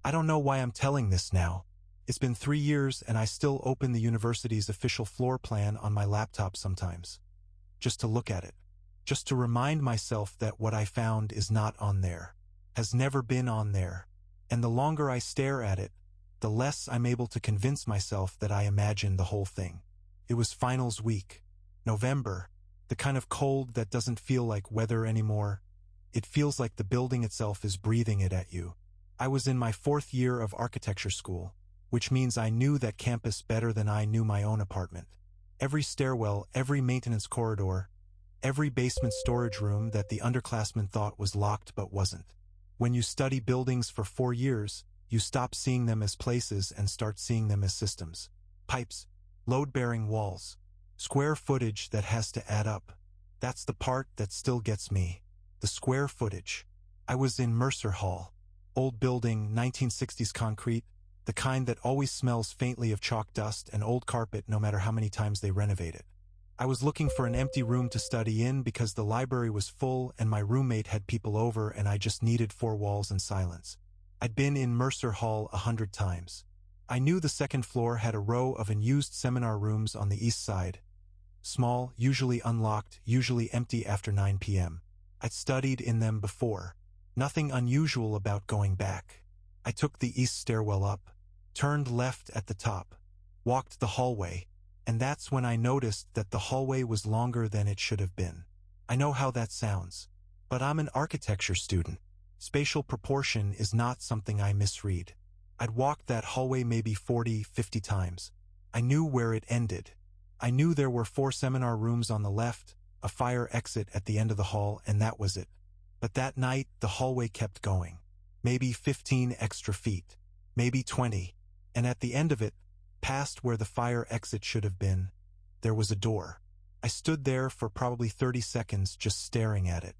I don't know why I'm telling this now. It's been 3 years and I still open the university's official floor plan on my laptop sometimes. Just to look at it. Just to remind myself that what I found is not on there. Has never been on there. And the longer I stare at it, the less I'm able to convince myself that I imagined the whole thing. It was finals week. November. The kind of cold that doesn't feel like weather anymore. It feels like the building itself is breathing it at you. I was in my 4th year of architecture school, which means I knew that campus better than I knew my own apartment. Every stairwell, every maintenance corridor, every basement storage room that the underclassmen thought was locked but wasn't. When you study buildings for 4 years, you stop seeing them as places and start seeing them as systems. Pipes, load-bearing walls, square footage that has to add up. That's the part that still gets me. The square footage. I was in Mercer Hall. Old building, 1960s concrete, the kind that always smells faintly of chalk dust and old carpet no matter how many times they renovate it. I was looking for an empty room to study in because the library was full and my roommate had people over and I just needed 4 walls and silence. I'd been in Mercer Hall 100 times. I knew the 2nd floor had a row of unused seminar rooms on the east side. Small, usually unlocked, usually empty after 9 p.m. I'd studied in them before. Nothing unusual about going back. I took the east stairwell up, turned left at the top, walked the hallway, and that's when I noticed that the hallway was longer than it should have been. I know how that sounds, but I'm an architecture student. Spatial proportion is not something I misread. I'd walked that hallway maybe 40, 50 times. I knew where it ended. I knew there were 4 seminar rooms on the left, a fire exit at the end of the hall, and that was it. But that night, the hallway kept going. Maybe 15 extra feet. Maybe 20. And at the end of it, past where the fire exit should have been, there was a door. I stood there for probably 30 seconds just staring at it.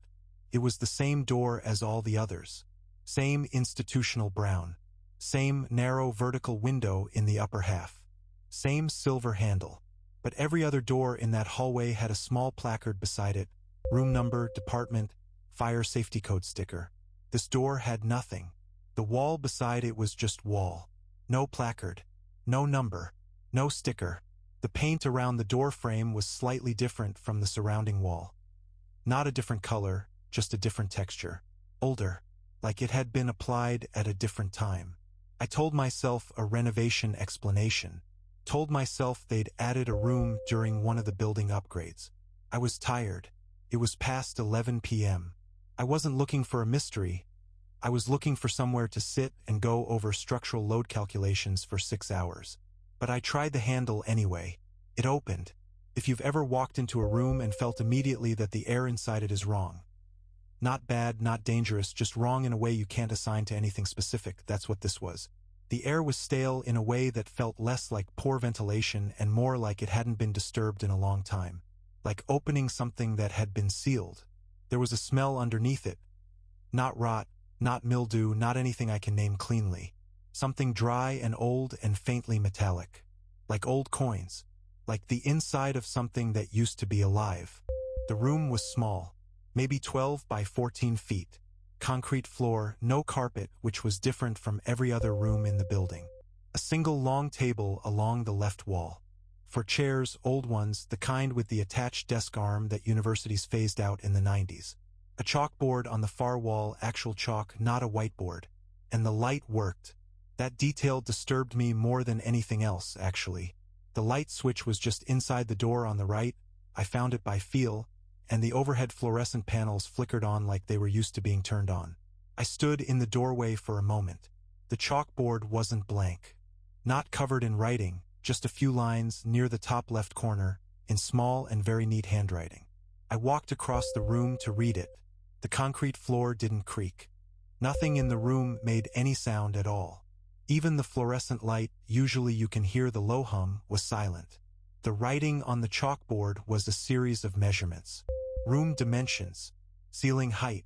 It was the same door as all the others. Same institutional brown. Same narrow vertical window in the upper half. Same silver handle. But every other door in that hallway had a small placard beside it. Room number, department, fire safety code sticker. This door had nothing. The wall beside it was just wall. No placard. No number. No sticker. The paint around the door frame was slightly different from the surrounding wall. Not a different color, just a different texture. Older. Like it had been applied at a different time. I told myself a renovation explanation. Told myself they'd added a room during one of the building upgrades. I was tired. It was past 11 p.m. I wasn't looking for a mystery. I was looking for somewhere to sit and go over structural load calculations for 6 hours. But I tried the handle anyway. It opened. If you've ever walked into a room and felt immediately that the air inside it is wrong. Not bad, not dangerous, just wrong in a way you can't assign to anything specific, that's what this was. The air was stale in a way that felt less like poor ventilation and more like it hadn't been disturbed in a long time. Like opening something that had been sealed. There was a smell underneath it. Not rot, not mildew, not anything I can name cleanly. Something dry and old and faintly metallic. Like old coins. Like the inside of something that used to be alive. The room was small. Maybe 12 by 14 feet. Concrete floor, no carpet, which was different from every other room in the building. A single long table along the left wall. For chairs, old ones, the kind with the attached desk arm that universities phased out in the 90s. A chalkboard on the far wall, actual chalk, not a whiteboard. And the light worked. That detail disturbed me more than anything else, actually. The light switch was just inside the door on the right. I found it by feel. And the overhead fluorescent panels flickered on like they were used to being turned on. I stood in the doorway for a moment. The chalkboard wasn't blank. Not covered in writing, just a few lines near the top left corner, in small and very neat handwriting. I walked across the room to read it. The concrete floor didn't creak. Nothing in the room made any sound at all. Even the fluorescent light, usually you can hear the low hum, was silent. The writing on the chalkboard was a series of measurements. Room dimensions, ceiling height,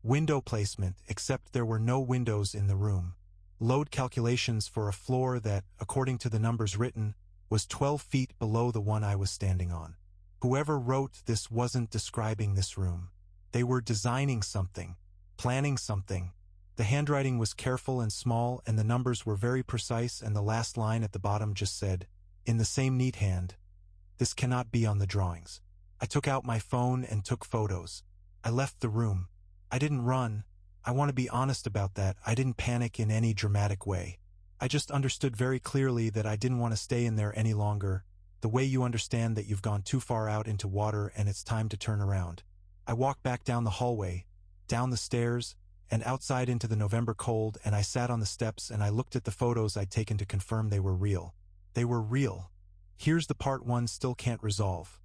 window placement, except there were no windows in the room. Load calculations for a floor that, according to the numbers written, was 12 feet below the one I was standing on. Whoever wrote this wasn't describing this room. They were designing something, planning something, The handwriting was careful and small, and the numbers were very precise, and the last line at the bottom just said, in the same neat hand, "This cannot be on the drawings." I took out my phone and took photos. I left the room. I didn't run. I want to be honest about that. I didn't panic in any dramatic way. I just understood very clearly that I didn't want to stay in there any longer, the way you understand that you've gone too far out into water and it's time to turn around. I walked back down the hallway, down the stairs, and outside into the November cold, and I sat on the steps and I looked at the photos I'd taken to confirm they were real. They were real. Here's the part one still can't resolve.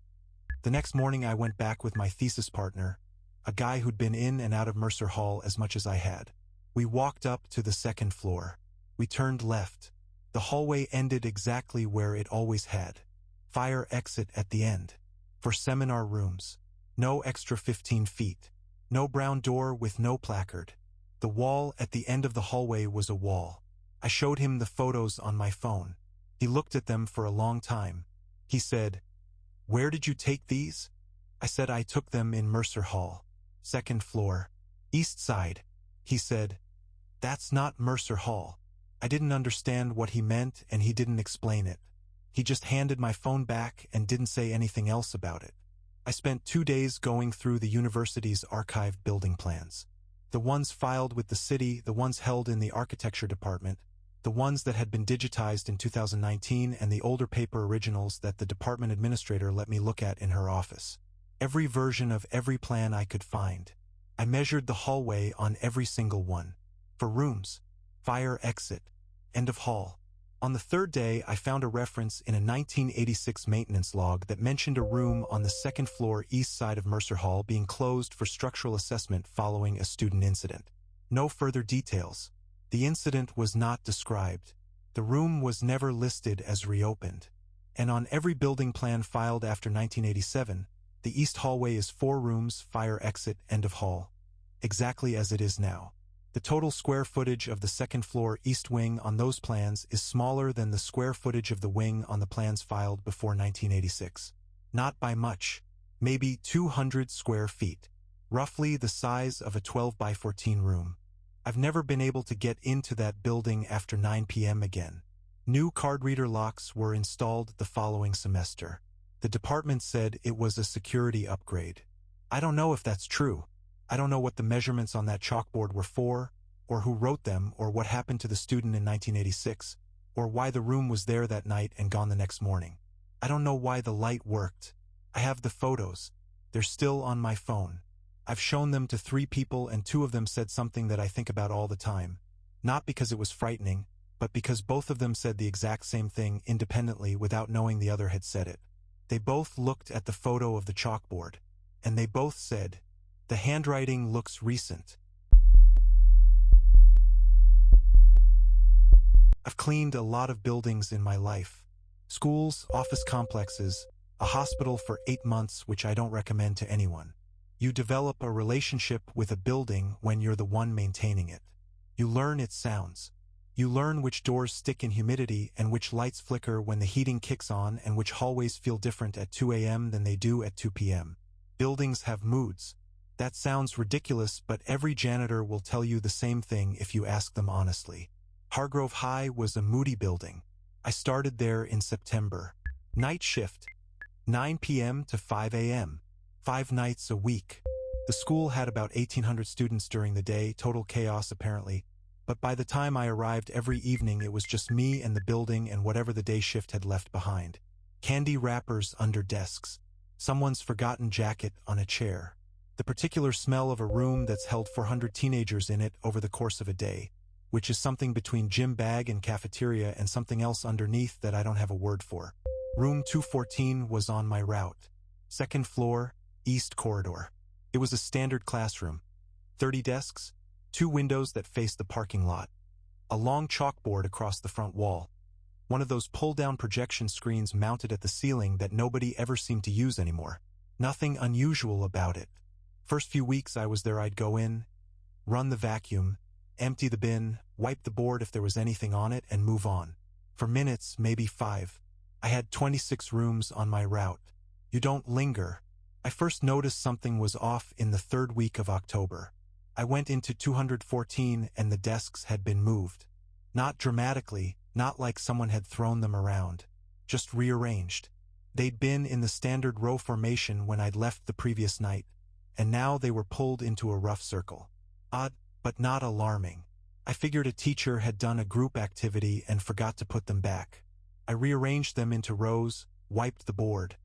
The next morning I went back with my thesis partner, a guy who'd been in and out of Mercer Hall as much as I had. We walked up to the second floor. We turned left. The hallway ended exactly where it always had. Fire exit at the end. For seminar rooms. No extra 15 feet. No brown door with no placard. The wall at the end of the hallway was a wall. I showed him the photos on my phone. He looked at them for a long time. He said, "Where did you take these?" I said I took them in Mercer Hall. Second floor. East side. He said, "That's not Mercer Hall." I didn't understand what he meant, and he didn't explain it. He just handed my phone back and didn't say anything else about it. I spent 2 days going through the university's archived building plans. The ones filed with the city, the ones held in the architecture department, the ones that had been digitized in 2019, and the older paper originals that the department administrator let me look at in her office. Every version of every plan I could find. I measured the hallway on every single one. For rooms, fire exit, end of hall. On the third day, I found a reference in a 1986 maintenance log that mentioned a room on the second floor east side of Mercer Hall being closed for structural assessment following a student incident. No further details. The incident was not described. The room was never listed as reopened. And on every building plan filed after 1987, the east hallway is 4 rooms, fire exit, end of hall. Exactly as it is now. The total square footage of the second floor east wing on those plans is smaller than the square footage of the wing on the plans filed before 1986. Not by much. Maybe 200 square feet. Roughly the size of a 12 by 14 room. I've never been able to get into that building after 9 p.m. again. New card reader locks were installed the following semester. The department said it was a security upgrade. I don't know if that's true. I don't know what the measurements on that chalkboard were for, or who wrote them, or what happened to the student in 1986, or why the room was there that night and gone the next morning. I don't know why the light worked. I have the photos. They're still on my phone. I've shown them to 3 people, and 2 of them said something that I think about all the time. Not because it was frightening, but because both of them said the exact same thing independently without knowing the other had said it. They both looked at the photo of the chalkboard, and they both said, "The handwriting looks recent." I've cleaned a lot of buildings in my life. Schools, office complexes, a hospital for 8 months, which I don't recommend to anyone. You develop a relationship with a building when you're the one maintaining it. You learn its sounds. You learn which doors stick in humidity and which lights flicker when the heating kicks on, and which hallways feel different at 2 a.m. than they do at 2 p.m. Buildings have moods. That sounds ridiculous, but every janitor will tell you the same thing if you ask them honestly. Hargrove High was a moody building. I started there in September. Night shift, 9 p.m. to 5 a.m. 5 nights a week. The school had about 1,800 students during the day, total chaos apparently, but by the time I arrived every evening it was just me and the building and whatever the day shift had left behind. Candy wrappers under desks. Someone's forgotten jacket on a chair. The particular smell of a room that's held 400 teenagers in it over the course of a day, which is something between gym bag and cafeteria and something else underneath that I don't have a word for. Room 214 was on my route. Second floor, east corridor. It was a standard classroom. 30 desks, 2 windows that faced the parking lot. A long chalkboard across the front wall. One of those pull-down projection screens mounted at the ceiling that nobody ever seemed to use anymore. Nothing unusual about it. First few weeks I was there, I'd go in, run the vacuum, empty the bin, wipe the board if there was anything on it, and move on. For minutes, maybe 5. I had 26 rooms on my route. You don't linger. I first noticed something was off in the 3rd week of October. I went into 214 and the desks had been moved. Not dramatically, not like someone had thrown them around. Just rearranged. They'd been in the standard row formation when I'd left the previous night, and now they were pulled into a rough circle. Odd, but not alarming. I figured a teacher had done a group activity and forgot to put them back. I rearranged them into rows, wiped the board,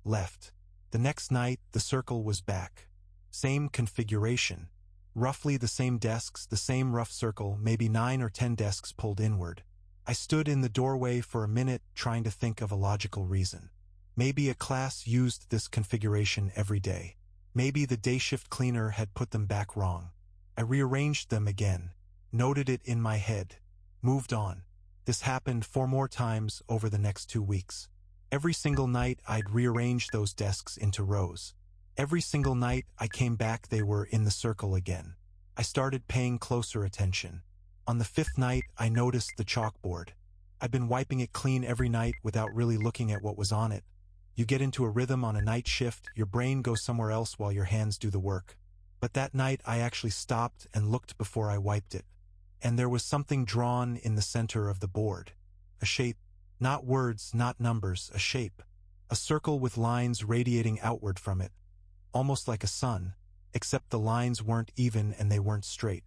left. The next night, the circle was back. Same configuration. Roughly the same desks, the same rough circle, maybe 9 or 10 desks pulled inward. I stood in the doorway for a minute trying to think of a logical reason. Maybe a class used this configuration every day. Maybe the day shift cleaner had put them back wrong. I rearranged them again, noted it in my head, moved on. This happened 4 more times over the next 2 weeks. Every single night I'd rearrange those desks into rows. Every single night I came back they were in the circle again. I started paying closer attention. On the 5th night I noticed the chalkboard. I'd been wiping it clean every night without really looking at what was on it. You get into a rhythm on a night shift, your brain goes somewhere else while your hands do the work. But that night I actually stopped and looked before I wiped it. And there was something drawn in the center of the board. A shape. Not words, not numbers, a shape. A circle with lines radiating outward from it. Almost like a sun, except the lines weren't even and they weren't straight.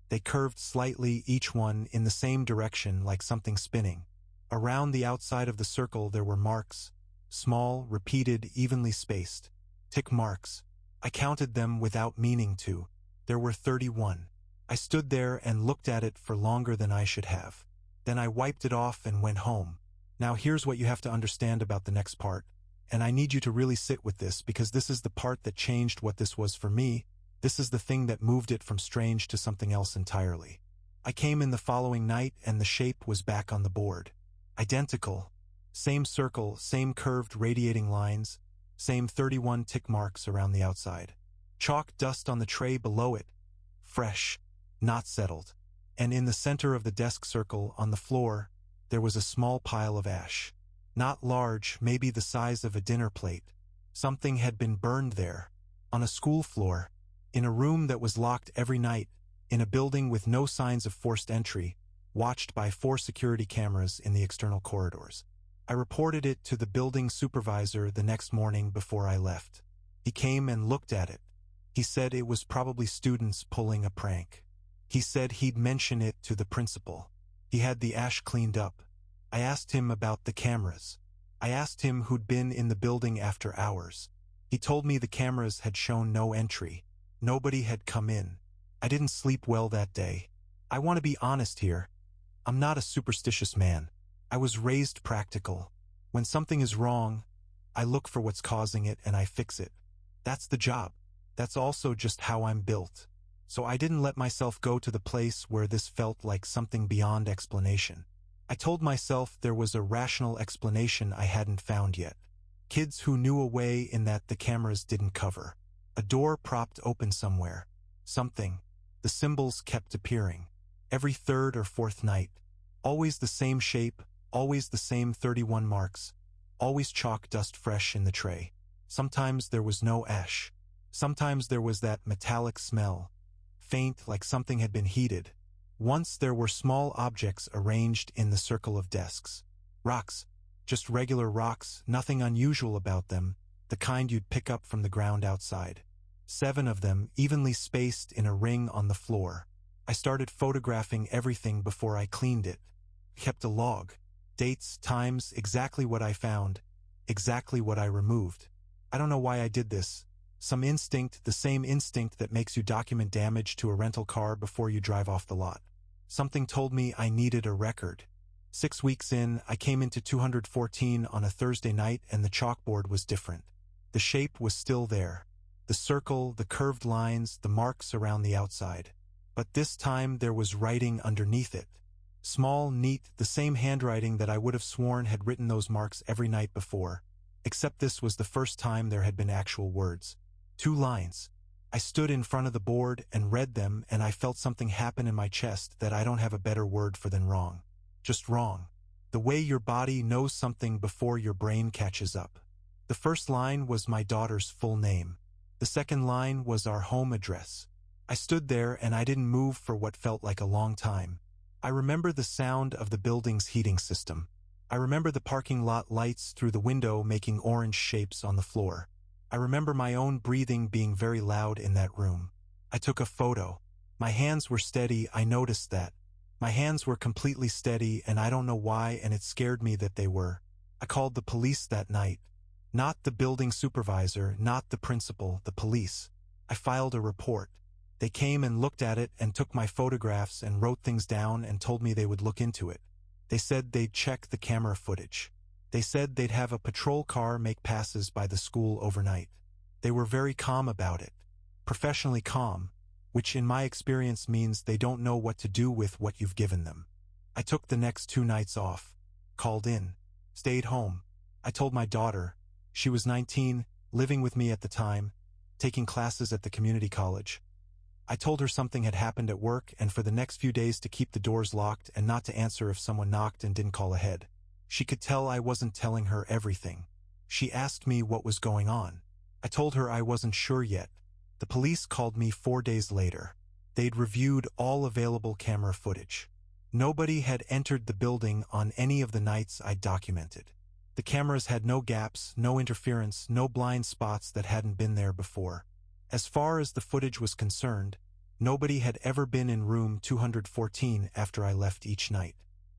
They curved slightly, each one in the same direction like something spinning. Around the outside of the circle there were marks. Small, repeated, evenly spaced. Tick marks. I counted them without meaning to. There were 31. I stood there and looked at it for longer than I should have. Then I wiped it off and went home. Now here's what you have to understand about the next part. And I need you to really sit with this because this is the part that changed what this was for me. This is the thing that moved it from strange to something else entirely. I came in the following night and the shape was back on the board. Identical. Same circle, same curved radiating lines, same 31 tick marks around the outside. Chalk dust on the tray below it. Fresh. Not settled. And in the center of the desk circle, on the floor, there was a small pile of ash. Not large, maybe the size of a dinner plate. Something had been burned there. On a school floor. In a room that was locked every night. In a building with no signs of forced entry. Watched by 4 security cameras in the external corridors. I reported it to the building supervisor the next morning before I left. He came and looked at it. He said it was probably students pulling a prank. He said he'd mention it to the principal. He had the ash cleaned up. I asked him about the cameras. I asked him who'd been in the building after hours. He told me the cameras had shown no entry. Nobody had come in. I didn't sleep well that day. I want to be honest here. I'm not a superstitious man. I was raised practical. When something is wrong, I look for what's causing it and I fix it. That's the job. That's also just how I'm built. So I didn't let myself go to the place where this felt like something beyond explanation. I told myself there was a rational explanation I hadn't found yet. Kids who knew a way in that the cameras didn't cover. A door propped open somewhere. Something. The symbols kept appearing. Every 3rd or 4th night. Always the same shape, always the same 31 marks. Always chalk dust fresh in the tray. Sometimes there was no ash. Sometimes there was that metallic smell. Faint, like something had been heated. Once there were small objects arranged in the circle of desks. Rocks. Just regular rocks, nothing unusual about them, the kind you'd pick up from the ground outside. 7 of them, evenly spaced in a ring on the floor. I started photographing everything before I cleaned it. Kept a log. Dates, times, exactly what I found. Exactly what I removed. I don't know why I did this. Some instinct, the same instinct that makes you document damage to a rental car before you drive off the lot. Something told me I needed a record. 6 weeks in, I came into 214 on a Thursday night and the chalkboard was different. The shape was still there. The circle, the curved lines, the marks around the outside. But this time there was writing underneath it. Small, neat, the same handwriting that I would have sworn had written those marks every night before. Except this was the first time there had been actual words. 2 lines. I stood in front of the board and read them and I felt something happen in my chest that I don't have a better word for than wrong. Just wrong. The way your body knows something before your brain catches up. The first line was my daughter's full name. The second line was our home address. I stood there and I didn't move for what felt like a long time. I remember the sound of the building's heating system. I remember the parking lot lights through the window making orange shapes on the floor. I remember my own breathing being very loud in that room. I took a photo. My hands were steady, I noticed that. My hands were completely steady and I don't know why, and it scared me that they were. I called the police that night. Not the building supervisor, not the principal, the police. I filed a report. They came and looked at it and took my photographs and wrote things down and told me they would look into it. They said they'd check the camera footage. They said they'd have a patrol car make passes by the school overnight. They were very calm about it. Professionally calm, which in my experience means they don't know what to do with what you've given them. I took the next 2 nights off. Called in. Stayed home. I told my daughter. She was 19, living with me at the time, taking classes at the community college. I told her something had happened at work and for the next few days to keep the doors locked and not to answer if someone knocked and didn't call ahead. She could tell I wasn't telling her everything. She asked me what was going on. I told her I wasn't sure yet. The police called me 4 days later. They'd reviewed all available camera footage. Nobody had entered the building on any of the nights I'd documented. The cameras had no gaps, no interference, no blind spots that hadn't been there before. As far as the footage was concerned, nobody had ever been in room 214 after I left each night.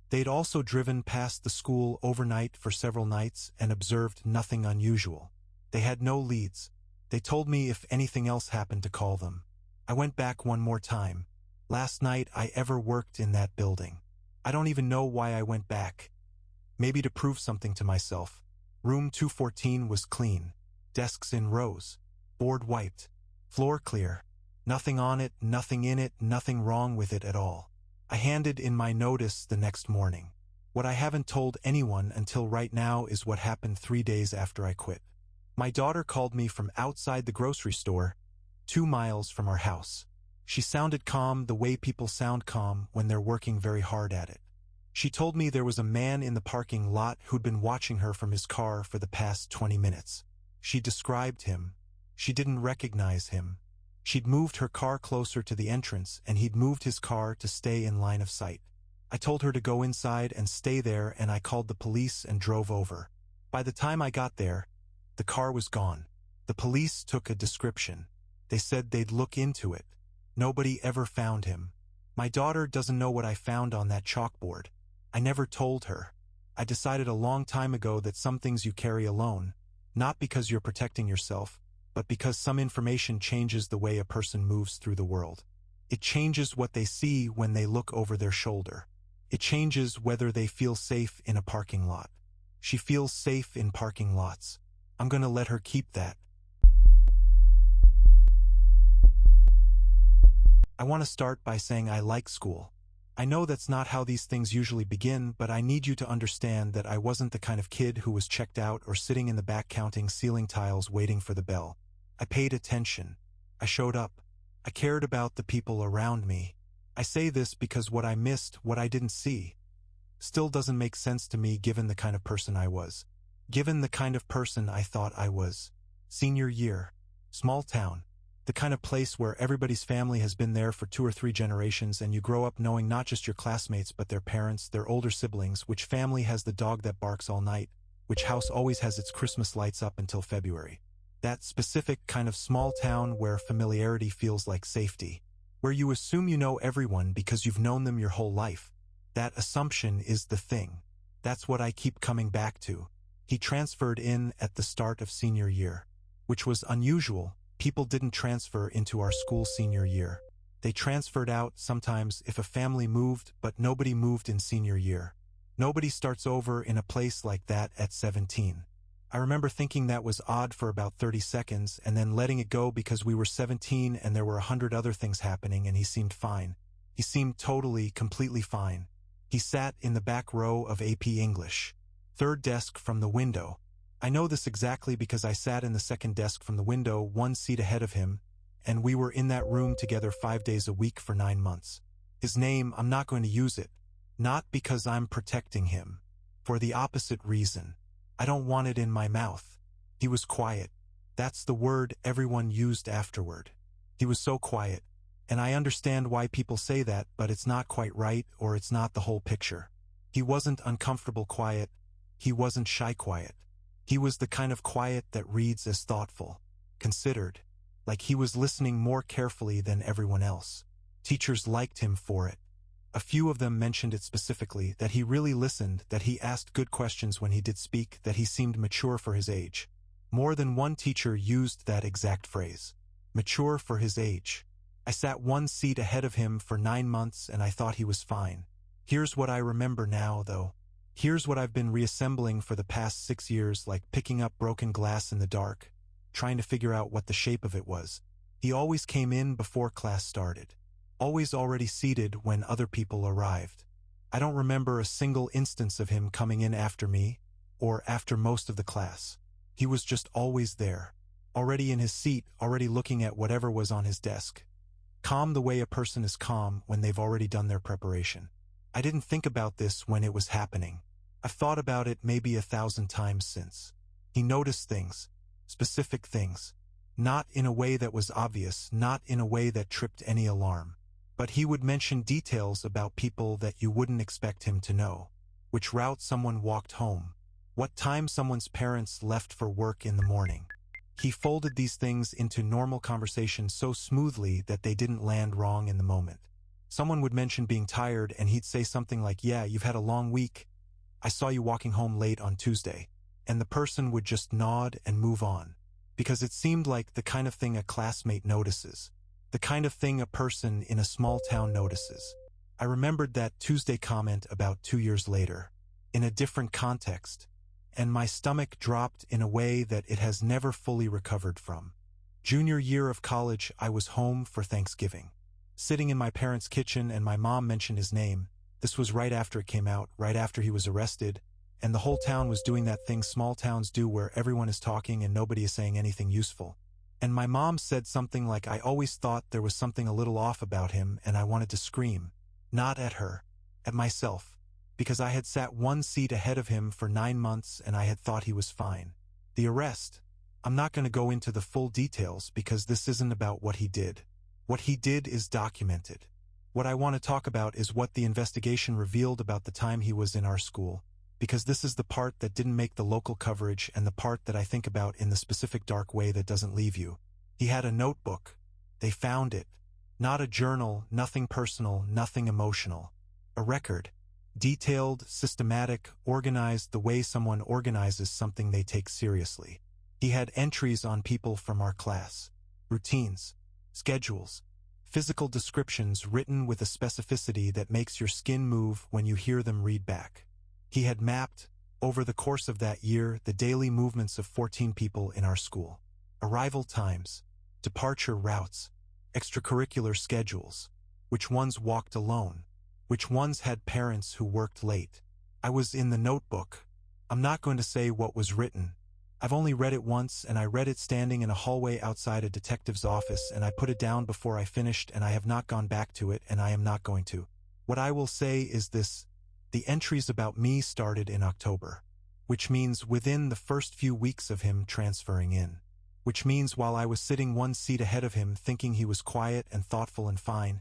They'd also driven past the school overnight for several nights and observed nothing unusual. They had no leads. They told me if anything else happened to call them. I went back one more time. Last night I ever worked in that building. I don't even know why I went back. Maybe to prove something to myself. Room 214 was clean. Desks in rows. Board wiped. Floor clear. Nothing on it, nothing in it, nothing wrong with it at all. I handed in my notice the next morning. What I haven't told anyone until right now is what happened 3 days after I quit. My daughter called me from outside the grocery store, 2 miles from our house. She sounded calm the way people sound calm when they're working very hard at it. She told me there was a man in the parking lot who'd been watching her from his car for the past 20 minutes. She described him. She didn't recognize him. She'd moved her car closer to the entrance and he'd moved his car to stay in line of sight. I told her to go inside and stay there and I called the police and drove over. By the time I got there, the car was gone. The police took a description. They said they'd look into it. Nobody ever found him. My daughter doesn't know what I found on that chalkboard. I never told her. I decided a long time ago that some things you carry alone, not because you're protecting yourself, but because some information changes the way a person moves through the world. It changes what they see when they look over their shoulder. It changes whether they feel safe in a parking lot. She feels safe in parking lots. I'm going to let her keep that. I want to start by saying I like school. I know that's not how these things usually begin, but I need you to understand that I wasn't the kind of kid who was checked out or sitting in the back counting ceiling tiles waiting for the bell. I paid attention. I showed up. I cared about the people around me. I say this because what I missed, what I didn't see, still doesn't make sense to me given the kind of person I was. Given the kind of person I thought I was. Senior year. Small town. The kind of place where everybody's family has been there for 2 or 3 generations and you grow up knowing not just your classmates but their parents, their older siblings, which family has the dog that barks all night, which house always has its Christmas lights up until February. That specific kind of small town where familiarity feels like safety. Where you assume you know everyone because you've known them your whole life. That assumption is the thing. That's what I keep coming back to. He transferred in at the start of senior year. Which was unusual. People didn't transfer into our school senior year. They transferred out sometimes if a family moved, but nobody moved in senior year. Nobody starts over in a place like that at 17. I remember thinking that was odd for about 30 seconds and then letting it go because we were 17 and there were 100 other things happening and he seemed fine. He seemed totally, completely fine. He sat in the back row of AP English. 3rd desk from the window. I know this exactly because I sat in the 2nd desk from the window, 1 seat ahead of him, and we were in that room together 5 days a week for 9 months. His name, I'm not going to use it. Not because I'm protecting him. For the opposite reason. I don't want it in my mouth. He was quiet. That's the word everyone used afterward. He was so quiet. And I understand why people say that, but it's not quite right, or it's not the whole picture. He wasn't uncomfortable quiet. He wasn't shy quiet. He was the kind of quiet that reads as thoughtful, considered, like he was listening more carefully than everyone else. Teachers liked him for it. A few of them mentioned it specifically, that he really listened, that he asked good questions when he did speak, that he seemed mature for his age. More than one teacher used that exact phrase. Mature for his age. I sat one seat ahead of him for 9 months and I thought he was fine. Here's what I remember now, though. Here's what I've been reassembling for the past 6 years, like picking up broken glass in the dark, trying to figure out what the shape of it was. He always came in before class started. Always already seated when other people arrived. I don't remember a single instance of him coming in after me, or after most of the class. He was just always there, already in his seat, already looking at whatever was on his desk. Calm the way a person is calm when they've already done their preparation. I didn't think about this when it was happening. I've thought about it maybe 1,000 times since. He noticed things, specific things. Not in a way that was obvious, not in a way that tripped any alarm. But he would mention details about people that you wouldn't expect him to know. Which route someone walked home. What time someone's parents left for work in the morning. He folded these things into normal conversation so smoothly that they didn't land wrong in the moment. Someone would mention being tired and he'd say something like, "Yeah, you've had a long week. I saw you walking home late on Tuesday." And the person would just nod and move on. Because it seemed like the kind of thing a classmate notices. The kind of thing a person in a small town notices. I remembered that Tuesday comment about 2 years later, in a different context, and my stomach dropped in a way that it has never fully recovered from. Junior year of college, I was home for Thanksgiving. Sitting in my parents' kitchen and my mom mentioned his name. This was right after it came out, right after he was arrested, and the whole town was doing that thing small towns do where everyone is talking and nobody is saying anything useful. And my mom said something like, "I always thought there was something a little off about him," and I wanted to scream. Not at her, at myself, because I had sat one seat ahead of him for 9 months and I had thought he was fine. The arrest. I'm not going to go into the full details because this isn't about what he did. What he did is documented. What I want to talk about is what the investigation revealed about the time he was in our school, because this is the part that didn't make the local coverage and the part that I think about in the specific dark way that doesn't leave you. He had a notebook. They found it. Not a journal, nothing personal, nothing emotional. A record. Detailed, systematic, organized the way someone organizes something they take seriously. He had entries on people from our class. Routines. Schedules. Physical descriptions written with a specificity that makes your skin move when you hear them read back. He had mapped, over the course of that year, the daily movements of 14 people in our school. Arrival times, departure routes, extracurricular schedules, which ones walked alone, which ones had parents who worked late. I was in the notebook. I'm not going to say what was written. I've only read it once, and I read it standing in a hallway outside a detective's office, and I put it down before I finished, and I have not gone back to it, and I am not going to. What I will say is this. The entries about me started in October, which means within the first few weeks of him transferring in, which means while I was sitting one seat ahead of him thinking he was quiet and thoughtful and fine,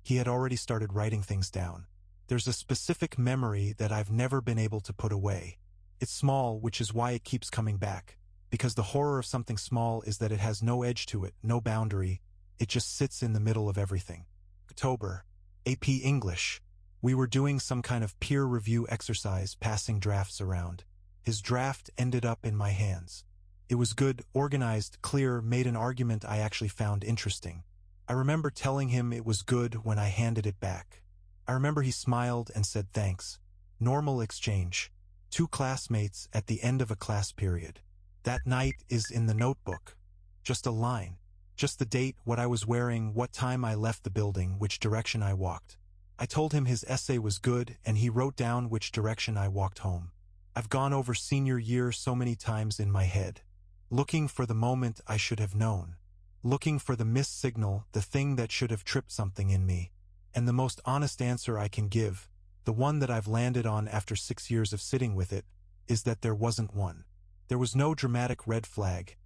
he had already started writing things down. There's a specific memory that I've never been able to put away. It's small, which is why it keeps coming back, because the horror of something small is that it has no edge to it, no boundary, it just sits in the middle of everything. October, AP English. We were doing some kind of peer review exercise, passing drafts around. His draft ended up in my hands. It was good, organized, clear, made an argument I actually found interesting. I remember telling him it was good when I handed it back. I remember he smiled and said thanks. Normal exchange. 2 classmates at the end of a class period. That night is in the notebook. Just a line. Just the date, what I was wearing, what time I left the building, which direction I walked. I told him his essay was good, and he wrote down which direction I walked home. I've gone over senior year so many times in my head, looking for the moment I should have known, looking for the missed signal, the thing that should have tripped something in me. And the most honest answer I can give, the one that I've landed on after 6 years of sitting with it, is that there wasn't one. There was no dramatic red flag,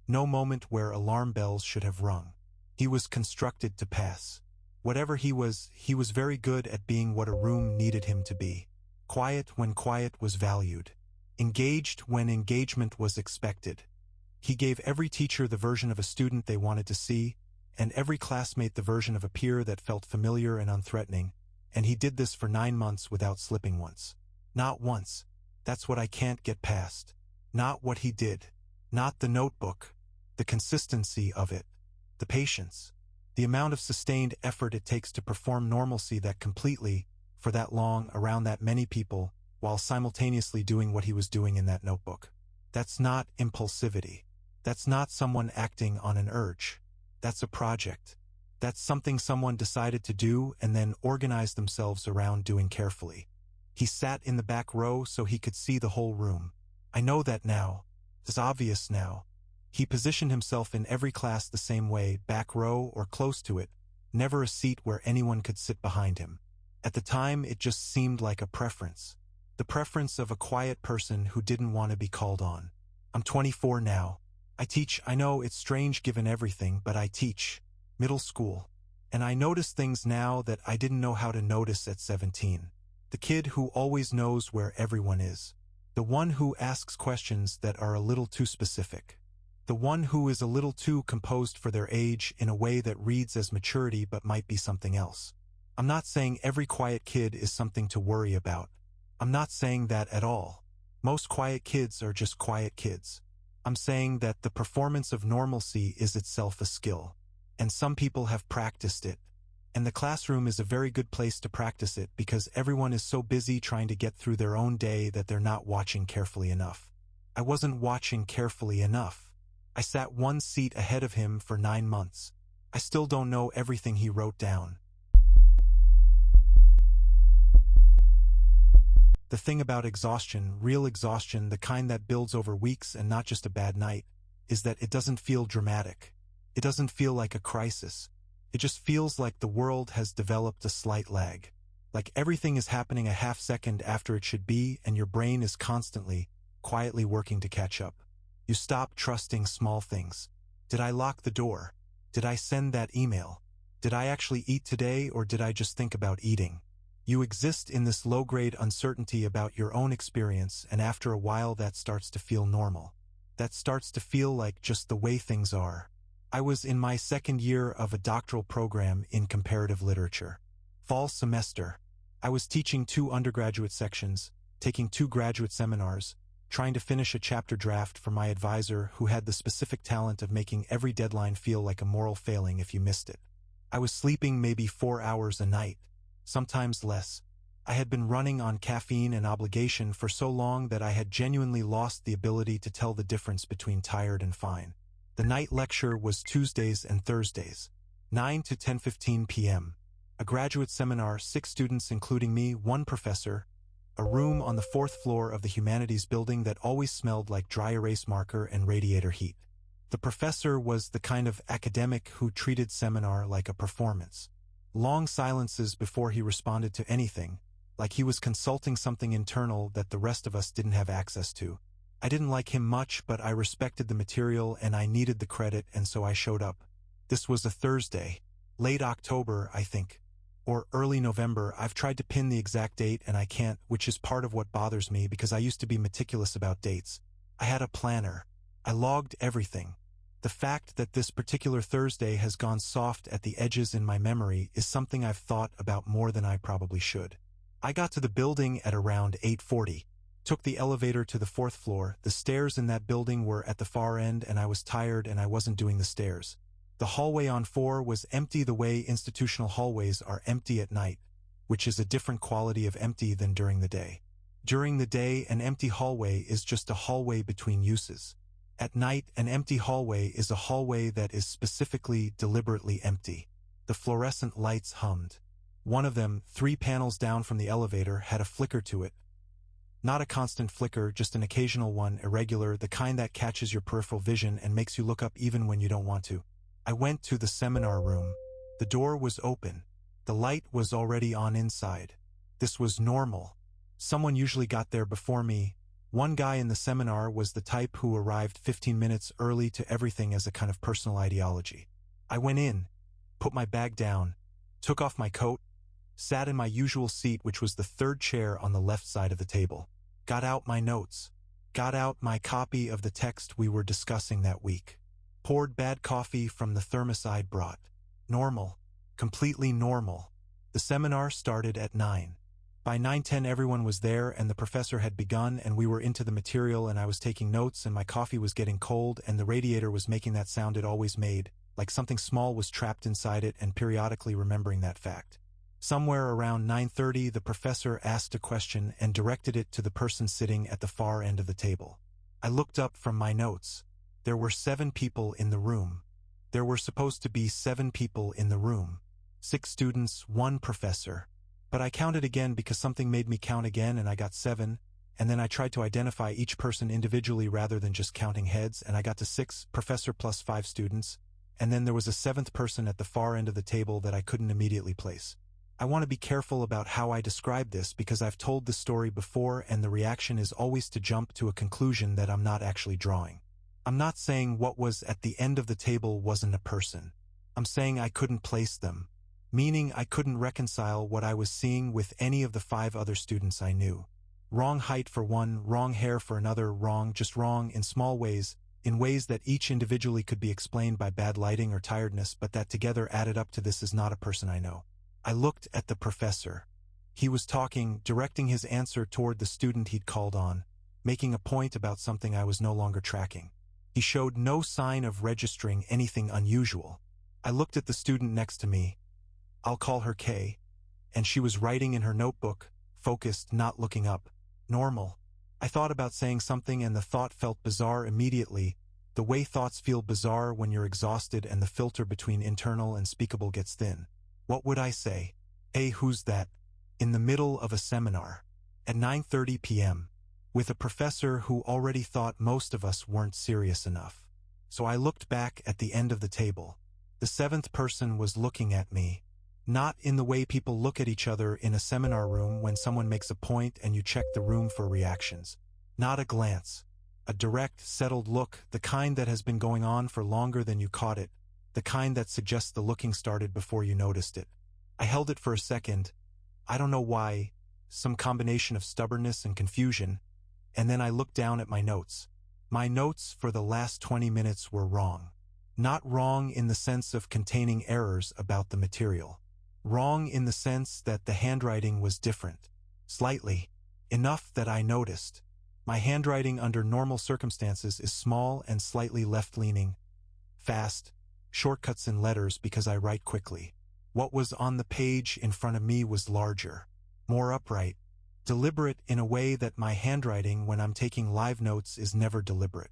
no moment where alarm bells should have rung. He was constructed to pass. Whatever he was very good at being what a room needed him to be. Quiet when quiet was valued. Engaged when engagement was expected. He gave every teacher the version of a student they wanted to see, and every classmate the version of a peer that felt familiar and unthreatening, and he did this for 9 months without slipping once. Not once. That's what I can't get past. Not what he did. Not the notebook. The consistency of it. The patience. The amount of sustained effort it takes to perform normalcy that completely, for that long, around that many people, while simultaneously doing what he was doing in that notebook. That's not impulsivity. That's not someone acting on an urge. That's a project. That's something someone decided to do and then organized themselves around doing carefully. He sat in the back row so he could see the whole room. I know that now. It's obvious now. He positioned himself in every class the same way, back row or close to it, never a seat where anyone could sit behind him. At the time, it just seemed like a preference. The preference of a quiet person who didn't want to be called on. I'm 24 now. I teach. I know it's strange given everything, but I teach middle school. And I notice things now that I didn't know how to notice at 17. The kid who always knows where everyone is. The one who asks questions that are a little too specific. The one who is a little too composed for their age in a way that reads as maturity but might be something else. I'm not saying every quiet kid is something to worry about. I'm not saying that at all. Most quiet kids are just quiet kids. I'm saying that the performance of normalcy is itself a skill. And some people have practiced it. And the classroom is a very good place to practice it because everyone is so busy trying to get through their own day that they're not watching carefully enough. I wasn't watching carefully enough. I sat one seat ahead of him for 9 months. I still don't know everything he wrote down. The thing about exhaustion, real exhaustion, the kind that builds over weeks and not just a bad night, is that it doesn't feel dramatic. It doesn't feel like a crisis. It just feels like the world has developed a slight lag. Like everything is happening a half second after it should be and your brain is constantly, quietly working to catch up. You stop trusting small things. Did I lock the door? Did I send that email? Did I actually eat today or did I just think about eating? You exist in this low-grade uncertainty about your own experience, and after a while that starts to feel normal. That starts to feel like just the way things are. I was in my 2nd year of a doctoral program in comparative literature. Fall semester. I was teaching 2 undergraduate sections, taking 2 graduate seminars, trying to finish a chapter draft for my advisor who had the specific talent of making every deadline feel like a moral failing if you missed it. I was sleeping maybe 4 hours a night. Sometimes less. I had been running on caffeine and obligation for so long that I had genuinely lost the ability to tell the difference between tired and fine. The night lecture was Tuesdays and Thursdays, 9 to 10:15 p.m. A graduate seminar, 6 students including me, 1 professor, a room on the 4th floor of the humanities building that always smelled like dry erase marker and radiator heat. The professor was the kind of academic who treated seminar like a performance. Long silences before he responded to anything, like he was consulting something internal that the rest of us didn't have access to. I didn't like him much, but I respected the material and I needed the credit, and so I showed up. This was a Thursday, late October, I think, or early November. I've tried to pin the exact date and I can't, which is part of what bothers me because I used to be meticulous about dates. I had a planner. I logged everything. The fact that this particular Thursday has gone soft at the edges in my memory is something I've thought about more than I probably should. I got to the building at around 8:40, took the elevator to the 4th floor. The stairs in that building were at the far end and I was tired and I wasn't doing the stairs. The hallway on 4 was empty the way institutional hallways are empty at night, which is a different quality of empty than during the day. During the day, an empty hallway is just a hallway between uses. At night, an empty hallway is a hallway that is specifically, deliberately empty. The fluorescent lights hummed. One of them, 3 panels down from the elevator, had a flicker to it. Not a constant flicker, just an occasional one, irregular, the kind that catches your peripheral vision and makes you look up even when you don't want to. I went to the seminar room. The door was open. The light was already on inside. This was normal. Someone usually got there before me. One guy in the seminar was the type who arrived 15 minutes early to everything as a kind of personal ideology. I went in. put my bag down, took off my coat, sat in my usual seat, which was the third chair on the left side of the table, got out my notes, got out my copy of the text we were discussing that week, poured bad coffee from the thermos I'd brought. Normal. Completely normal. The seminar started at 9. By 9:10 everyone was there and the professor had begun and we were into the material and I was taking notes and my coffee was getting cold and the radiator was making that sound it always made, like something small was trapped inside it, and periodically remembering that fact. Somewhere around 9:30 the professor asked a question and directed it to the person sitting at the far end of the table. I looked up from my notes. There were 7 people in the room. There were supposed to be 7 people in the room. 6 students, 1 professor. But I counted again because something made me count again and I got 7, and then I tried to identify each person individually rather than just counting heads, and I got to 6, professor plus 5 students, and then there was a 7th person at the far end of the table that I couldn't immediately place. I want to be careful about how I describe this because I've told this story before and the reaction is always to jump to a conclusion that I'm not actually drawing. I'm not saying what was at the end of the table wasn't a person. I'm saying I couldn't place them, meaning I couldn't reconcile what I was seeing with any of the 5 other students I knew. Wrong height for one, wrong hair for another, wrong, just wrong in small ways, in ways that each individually could be explained by bad lighting or tiredness, but that together added up to this is not a person I know. I looked at the professor. He was talking, directing his answer toward the student he'd called on, making a point about something I was no longer tracking. He showed no sign of registering anything unusual. I looked at the student next to me. I'll call her Kay, and she was writing in her notebook, focused, not looking up. Normal. I thought about saying something and the thought felt bizarre immediately, the way thoughts feel bizarre when you're exhausted and the filter between internal and speakable gets thin. What would I say? Hey, who's that? In the middle of a seminar. At 9:30 p.m. with a professor who already thought most of us weren't serious enough. So I looked back at the end of the table. The 7th person was looking at me. Not in the way people look at each other in a seminar room when someone makes a point and you check the room for reactions. Not a glance. A direct, settled look, the kind that has been going on for longer than you caught it, the kind that suggests the looking started before you noticed it. I held it for a second. I don't know why, some combination of stubbornness and confusion, and then I looked down at my notes. My notes for the last 20 minutes were wrong. Not wrong in the sense of containing errors about the material. Wrong in the sense that the handwriting was different. Slightly. Enough that I noticed. My handwriting under normal circumstances is small and slightly left-leaning. Fast. Shortcuts in letters because I write quickly. What was on the page in front of me was larger. More upright. Deliberate in a way that my handwriting when I'm taking live notes is never deliberate.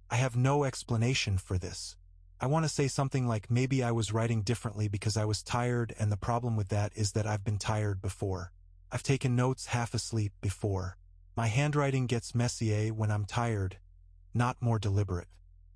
I have no explanation for this. I want to say something like maybe I was writing differently because I was tired, and the problem with that is that I've been tired before. I've taken notes half asleep before. My handwriting gets messier when I'm tired, not more deliberate.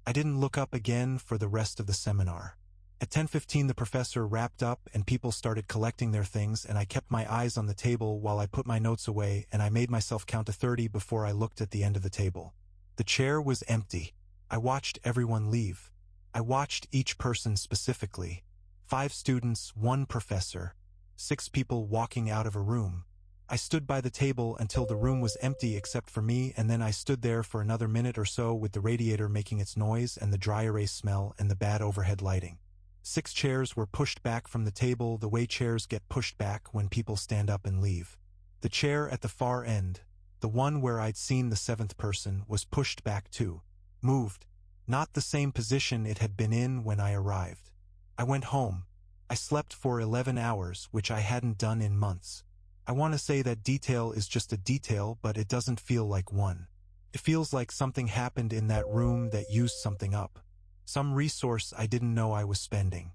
I didn't look up again for the rest of the seminar. At 10:15 the professor wrapped up and people started collecting their things, and I kept my eyes on the table while I put my notes away, and I made myself count to 30 before I looked at the end of the table. The chair was empty. I watched everyone leave. I watched each person specifically. 5 students, 1 professor, 6 people walking out of a room. I stood by the table until the room was empty except for me, and then I stood there for another minute or so with the radiator making its noise and the dry erase smell and the bad overhead lighting. 6 chairs were pushed back from the table the way chairs get pushed back when people stand up and leave. The chair at the far end, the one where I'd seen the 7th person, was pushed back too. Moved. Not the same position it had been in when I arrived. I went home. I slept for 11 hours, which I hadn't done in months. I want to say that detail is just a detail, but it doesn't feel like one. It feels like something happened in that room that used something up. Some resource I didn't know I was spending.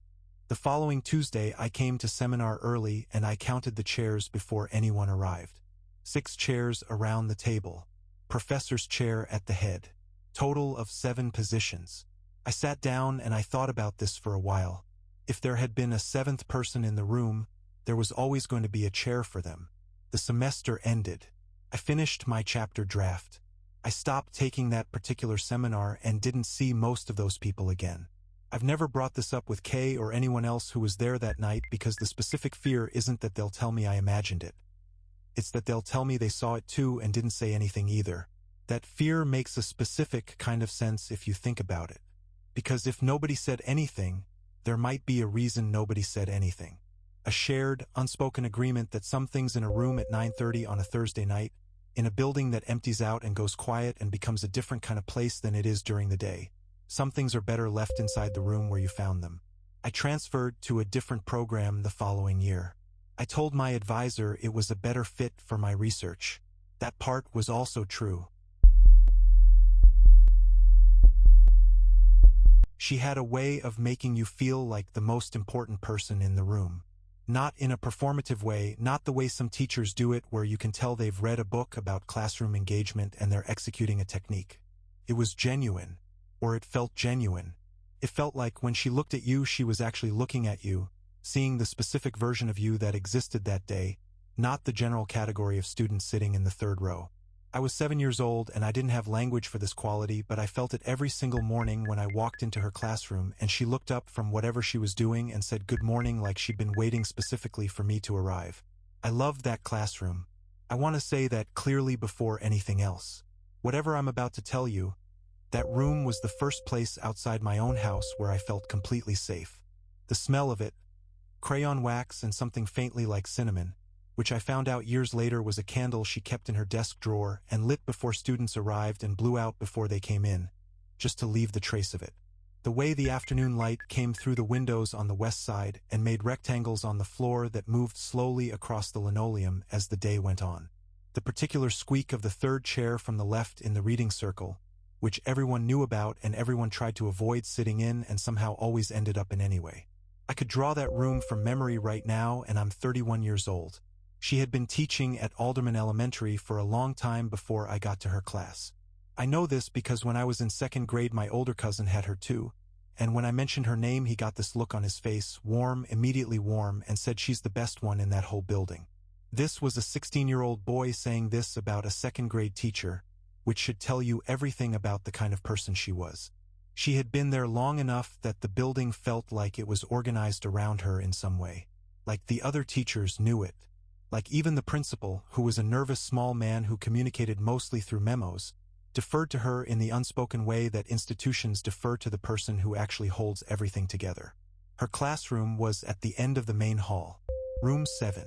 The following Tuesday I came to seminar early and I counted the chairs before anyone arrived. 6 chairs around the table. Professor's chair at the head. Total of 7 positions. I sat down and I thought about this for a while. If there had been a 7th person in the room, there was always going to be a chair for them. The semester ended. I finished my chapter draft. I stopped taking that particular seminar and didn't see most of those people again. I've never brought this up with Kay or anyone else who was there that night because the specific fear isn't that they'll tell me I imagined it. It's that they'll tell me they saw it too and didn't say anything either. That fear makes a specific kind of sense if you think about it. Because if nobody said anything, there might be a reason nobody said anything. A shared, unspoken agreement that some things in a room at 9:30 on a Thursday night, in a building that empties out and goes quiet and becomes a different kind of place than it is during the day. Some things are better left inside the room where you found them. I transferred to a different program the following year. I told my advisor it was a better fit for my research. That part was also true. She had a way of making you feel like the most important person in the room. Not in a performative way, not the way some teachers do it where you can tell they've read a book about classroom engagement and they're executing a technique. It was genuine, or it felt genuine. It felt like when she looked at you, she was actually looking at you, seeing the specific version of you that existed that day, not the general category of students sitting in the third row. I was 7 years old and I didn't have language for this quality, but I felt it every single morning when I walked into her classroom and she looked up from whatever she was doing and said good morning like she'd been waiting specifically for me to arrive. I loved that classroom. I want to say that clearly before anything else. Whatever I'm about to tell you, that room was the first place outside my own house where I felt completely safe. The smell of it, crayon wax and something faintly like cinnamon, which I found out years later was a candle she kept in her desk drawer and lit before students arrived and blew out before they came in, just to leave the trace of it. The way the afternoon light came through the windows on the west side and made rectangles on the floor that moved slowly across the linoleum as the day went on. The particular squeak of the third chair from the left in the reading circle, which everyone knew about and everyone tried to avoid sitting in and somehow always ended up in anyway. I could draw that room from memory right now and I'm 31 years old. She had been teaching at Alderman Elementary for a long time before I got to her class. I know this because when I was in second grade my older cousin had her too, and when I mentioned her name he got this look on his face, warm, immediately warm, and said she's the best one in that whole building. This was a 16-year-old boy saying this about a second grade teacher, which should tell you everything about the kind of person she was. She had been there long enough that the building felt like it was organized around her in some way. Like the other teachers knew it. Like even the principal, who was a nervous small man who communicated mostly through memos, deferred to her in the unspoken way that institutions defer to the person who actually holds everything together. Her classroom was at the end of the main hall. Room 7.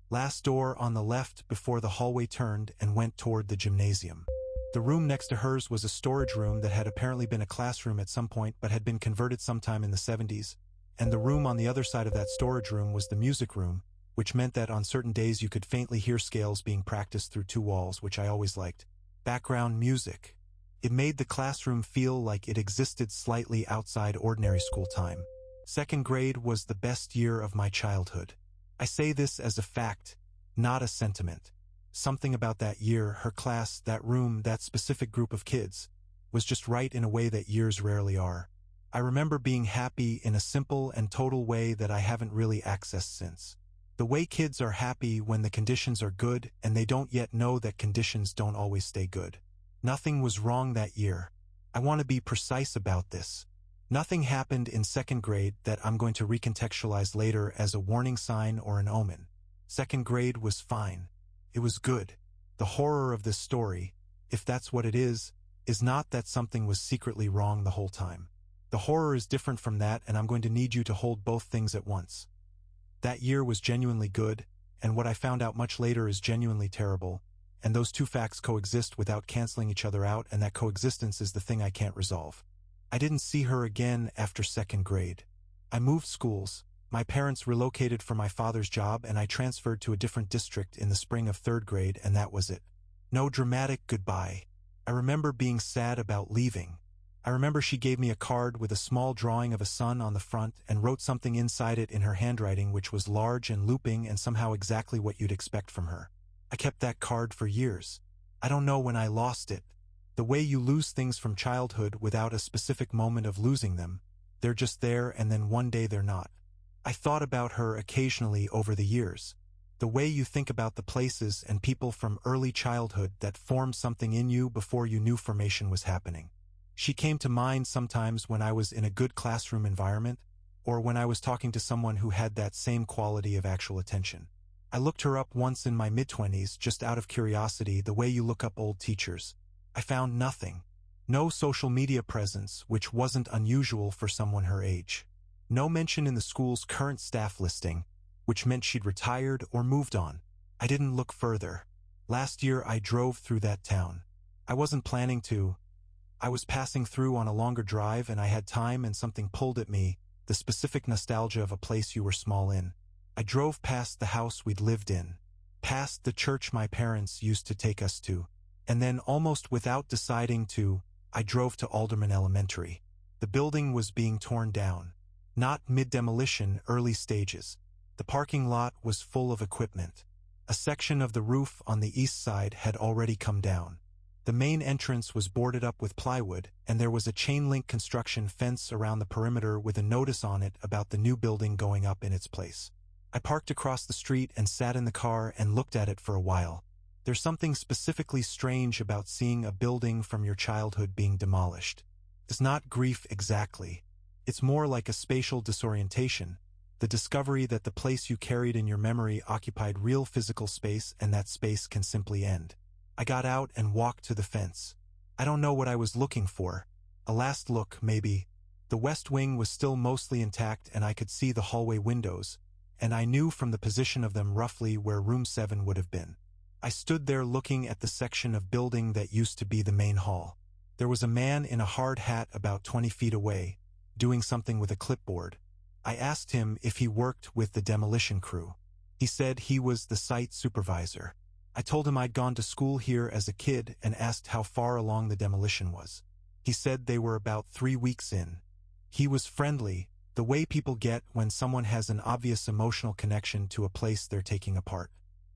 Last door on the left before the hallway turned and went toward the gymnasium. The room next to hers was a storage room that had apparently been a classroom at some point but had been converted sometime in the 70s, and the room on the other side of that storage room was the music room, which meant that on certain days you could faintly hear scales being practiced through two walls, which I always liked. Background music. It made the classroom feel like it existed slightly outside ordinary school time. Second grade was the best year of my childhood. I say this as a fact, not a sentiment. Something about that year, her class, that room, that specific group of kids, was just right in a way that years rarely are. I remember being happy in a simple and total way that I haven't really accessed since. The way kids are happy when the conditions are good and they don't yet know that conditions don't always stay good. Nothing was wrong that year. I want to be precise about this. Nothing happened in second grade that I'm going to recontextualize later as a warning sign or an omen. Second grade was fine. It was good. The horror of this story, if that's what it is not that something was secretly wrong the whole time. The horror is different from that, and I'm going to need you to hold both things at once. That year was genuinely good, and what I found out much later is genuinely terrible, and those two facts coexist without canceling each other out, and that coexistence is the thing I can't resolve. I didn't see her again after second grade. I moved schools. My parents relocated for my father's job, and I transferred to a different district in the spring of third grade, and that was it. No dramatic goodbye. I remember being sad about leaving. I remember she gave me a card with a small drawing of a sun on the front and wrote something inside it in her handwriting which was large and looping and somehow exactly what you'd expect from her. I kept that card for years. I don't know when I lost it. The way you lose things from childhood without a specific moment of losing them. They're just there and then one day they're not. I thought about her occasionally over the years. The way you think about the places and people from early childhood that formed something in you before you knew formation was happening. She came to mind sometimes when I was in a good classroom environment, or when I was talking to someone who had that same quality of actual attention. I looked her up once in my mid-20s just out of curiosity, the way you look up old teachers. I found nothing. No social media presence, which wasn't unusual for someone her age. No mention in the school's current staff listing, which meant she'd retired or moved on. I didn't look further. Last year I drove through that town. I wasn't planning to. I was passing through on a longer drive and I had time and something pulled at me, the specific nostalgia of a place you were small in. I drove past the house we'd lived in, past the church my parents used to take us to, and then almost without deciding to, I drove to Alderman Elementary. The building was being torn down. Not mid-demolition, early stages. The parking lot was full of equipment. A section of the roof on the east side had already come down. The main entrance was boarded up with plywood, and there was a chain-link construction fence around the perimeter with a notice on it about the new building going up in its place. I parked across the street and sat in the car and looked at it for a while. There's something specifically strange about seeing a building from your childhood being demolished. It's not grief exactly. It's more like a spatial disorientation, the discovery that the place you carried in your memory occupied real physical space and that space can simply end. I got out and walked to the fence. I don't know what I was looking for. A last look, maybe. The west wing was still mostly intact and I could see the hallway windows, and I knew from the position of them roughly where room 7 would have been. I stood there looking at the section of building that used to be the main hall. There was a man in a hard hat about 20 feet away, doing something with a clipboard. I asked him if he worked with the demolition crew. He said he was the site supervisor. I told him I'd gone to school here as a kid and asked how far along the demolition was. He said they were about 3 weeks in. He was friendly, the way people get when someone has an obvious emotional connection to a place they're taking apart.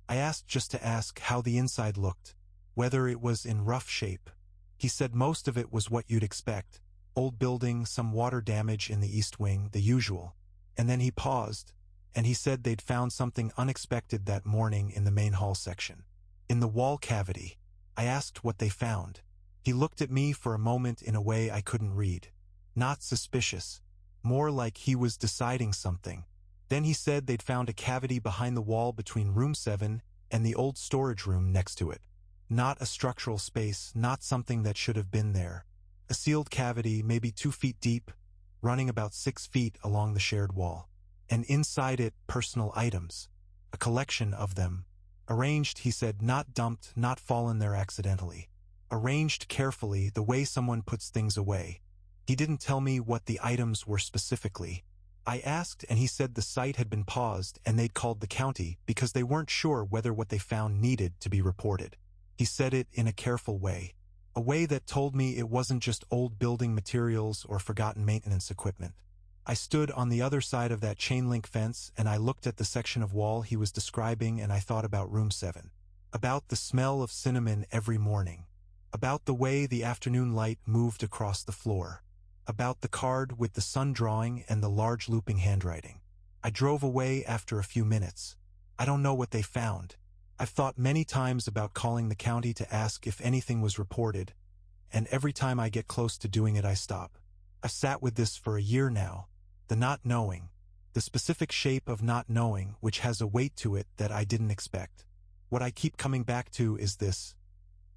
I asked just to ask how the inside looked, whether it was in rough shape. He said most of it was what you'd expect. Old building, some water damage in the east wing, the usual. And then he paused, and he said they'd found something unexpected that morning in the main hall section. In the wall cavity. I asked what they found. He looked at me for a moment in a way I couldn't read. Not suspicious. More like he was deciding something. Then he said they'd found a cavity behind the wall between room 7 and the old storage room next to it. Not a structural space, not something that should have been there. A sealed cavity, maybe 2 feet deep, running about 6 feet along the shared wall. And inside it, personal items. A collection of them. Arranged, he said, not dumped, not fallen there accidentally. Arranged carefully, the way someone puts things away. He didn't tell me what the items were specifically. I asked and he said the site had been paused and they'd called the county because they weren't sure whether what they found needed to be reported. He said it in a careful way. A way that told me it wasn't just old building materials or forgotten maintenance equipment. I stood on the other side of that chain-link fence and I looked at the section of wall he was describing and I thought about room 7. About the smell of cinnamon every morning. About the way the afternoon light moved across the floor. About the card with the sun drawing and the large looping handwriting. I drove away after a few minutes. I don't know what they found. I've thought many times about calling the county to ask if anything was reported, and every time I get close to doing it I stop. I've sat with this for a year now. The not knowing. The specific shape of not knowing, which has a weight to it that I didn't expect. What I keep coming back to is this.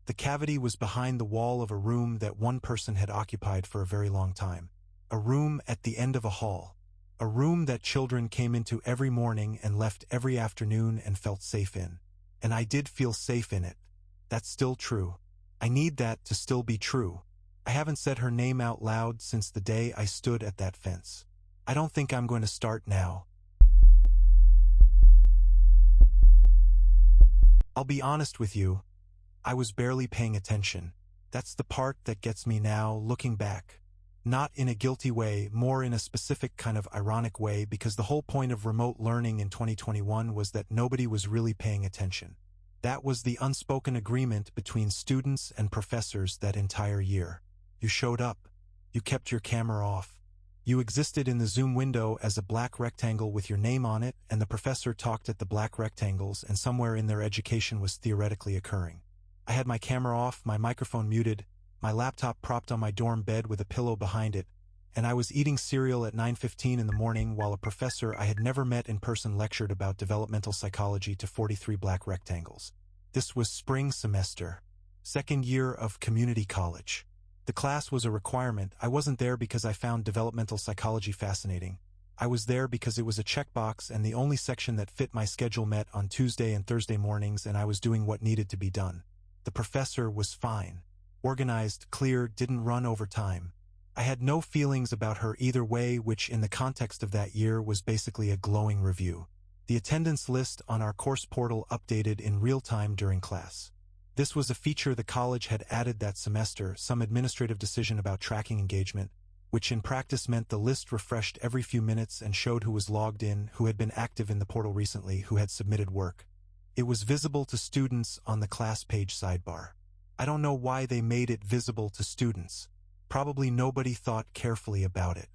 The cavity was behind the wall of a room that one person had occupied for a very long time. A room at the end of a hall. A room that children came into every morning and left every afternoon and felt safe in. And I did feel safe in it. That's still true. I need that to still be true. I haven't said her name out loud since the day I stood at that fence. I don't think I'm going to start now. I'll be honest with you. I was barely paying attention. That's the part that gets me now, looking back. Not in a guilty way, more in a specific kind of ironic way, because the whole point of remote learning in 2021 was that nobody was really paying attention. That was the unspoken agreement between students and professors that entire year. You showed up. You kept your camera off. You existed in the Zoom window as a black rectangle with your name on it, and the professor talked at the black rectangles, and somewhere in their education was theoretically occurring. I had my camera off, my microphone muted, my laptop propped on my dorm bed with a pillow behind it, and I was eating cereal at 9:15 in the morning while a professor I had never met in person lectured about developmental psychology to 43 black rectangles. This was spring semester, second year of community college. The class was a requirement. I wasn't there because I found developmental psychology fascinating. I was there because it was a checkbox and the only section that fit my schedule met on Tuesday and Thursday mornings, and I was doing what needed to be done. The professor was fine. Organized, clear, didn't run over time. I had no feelings about her either way, which in the context of that year was basically a glowing review. The attendance list on our course portal updated in real time during class. This was a feature the college had added that semester, some administrative decision about tracking engagement, which in practice meant the list refreshed every few minutes and showed who was logged in, who had been active in the portal recently, who had submitted work. It was visible to students on the class page sidebar. I don't know why they made it visible to students. Probably nobody thought carefully about it.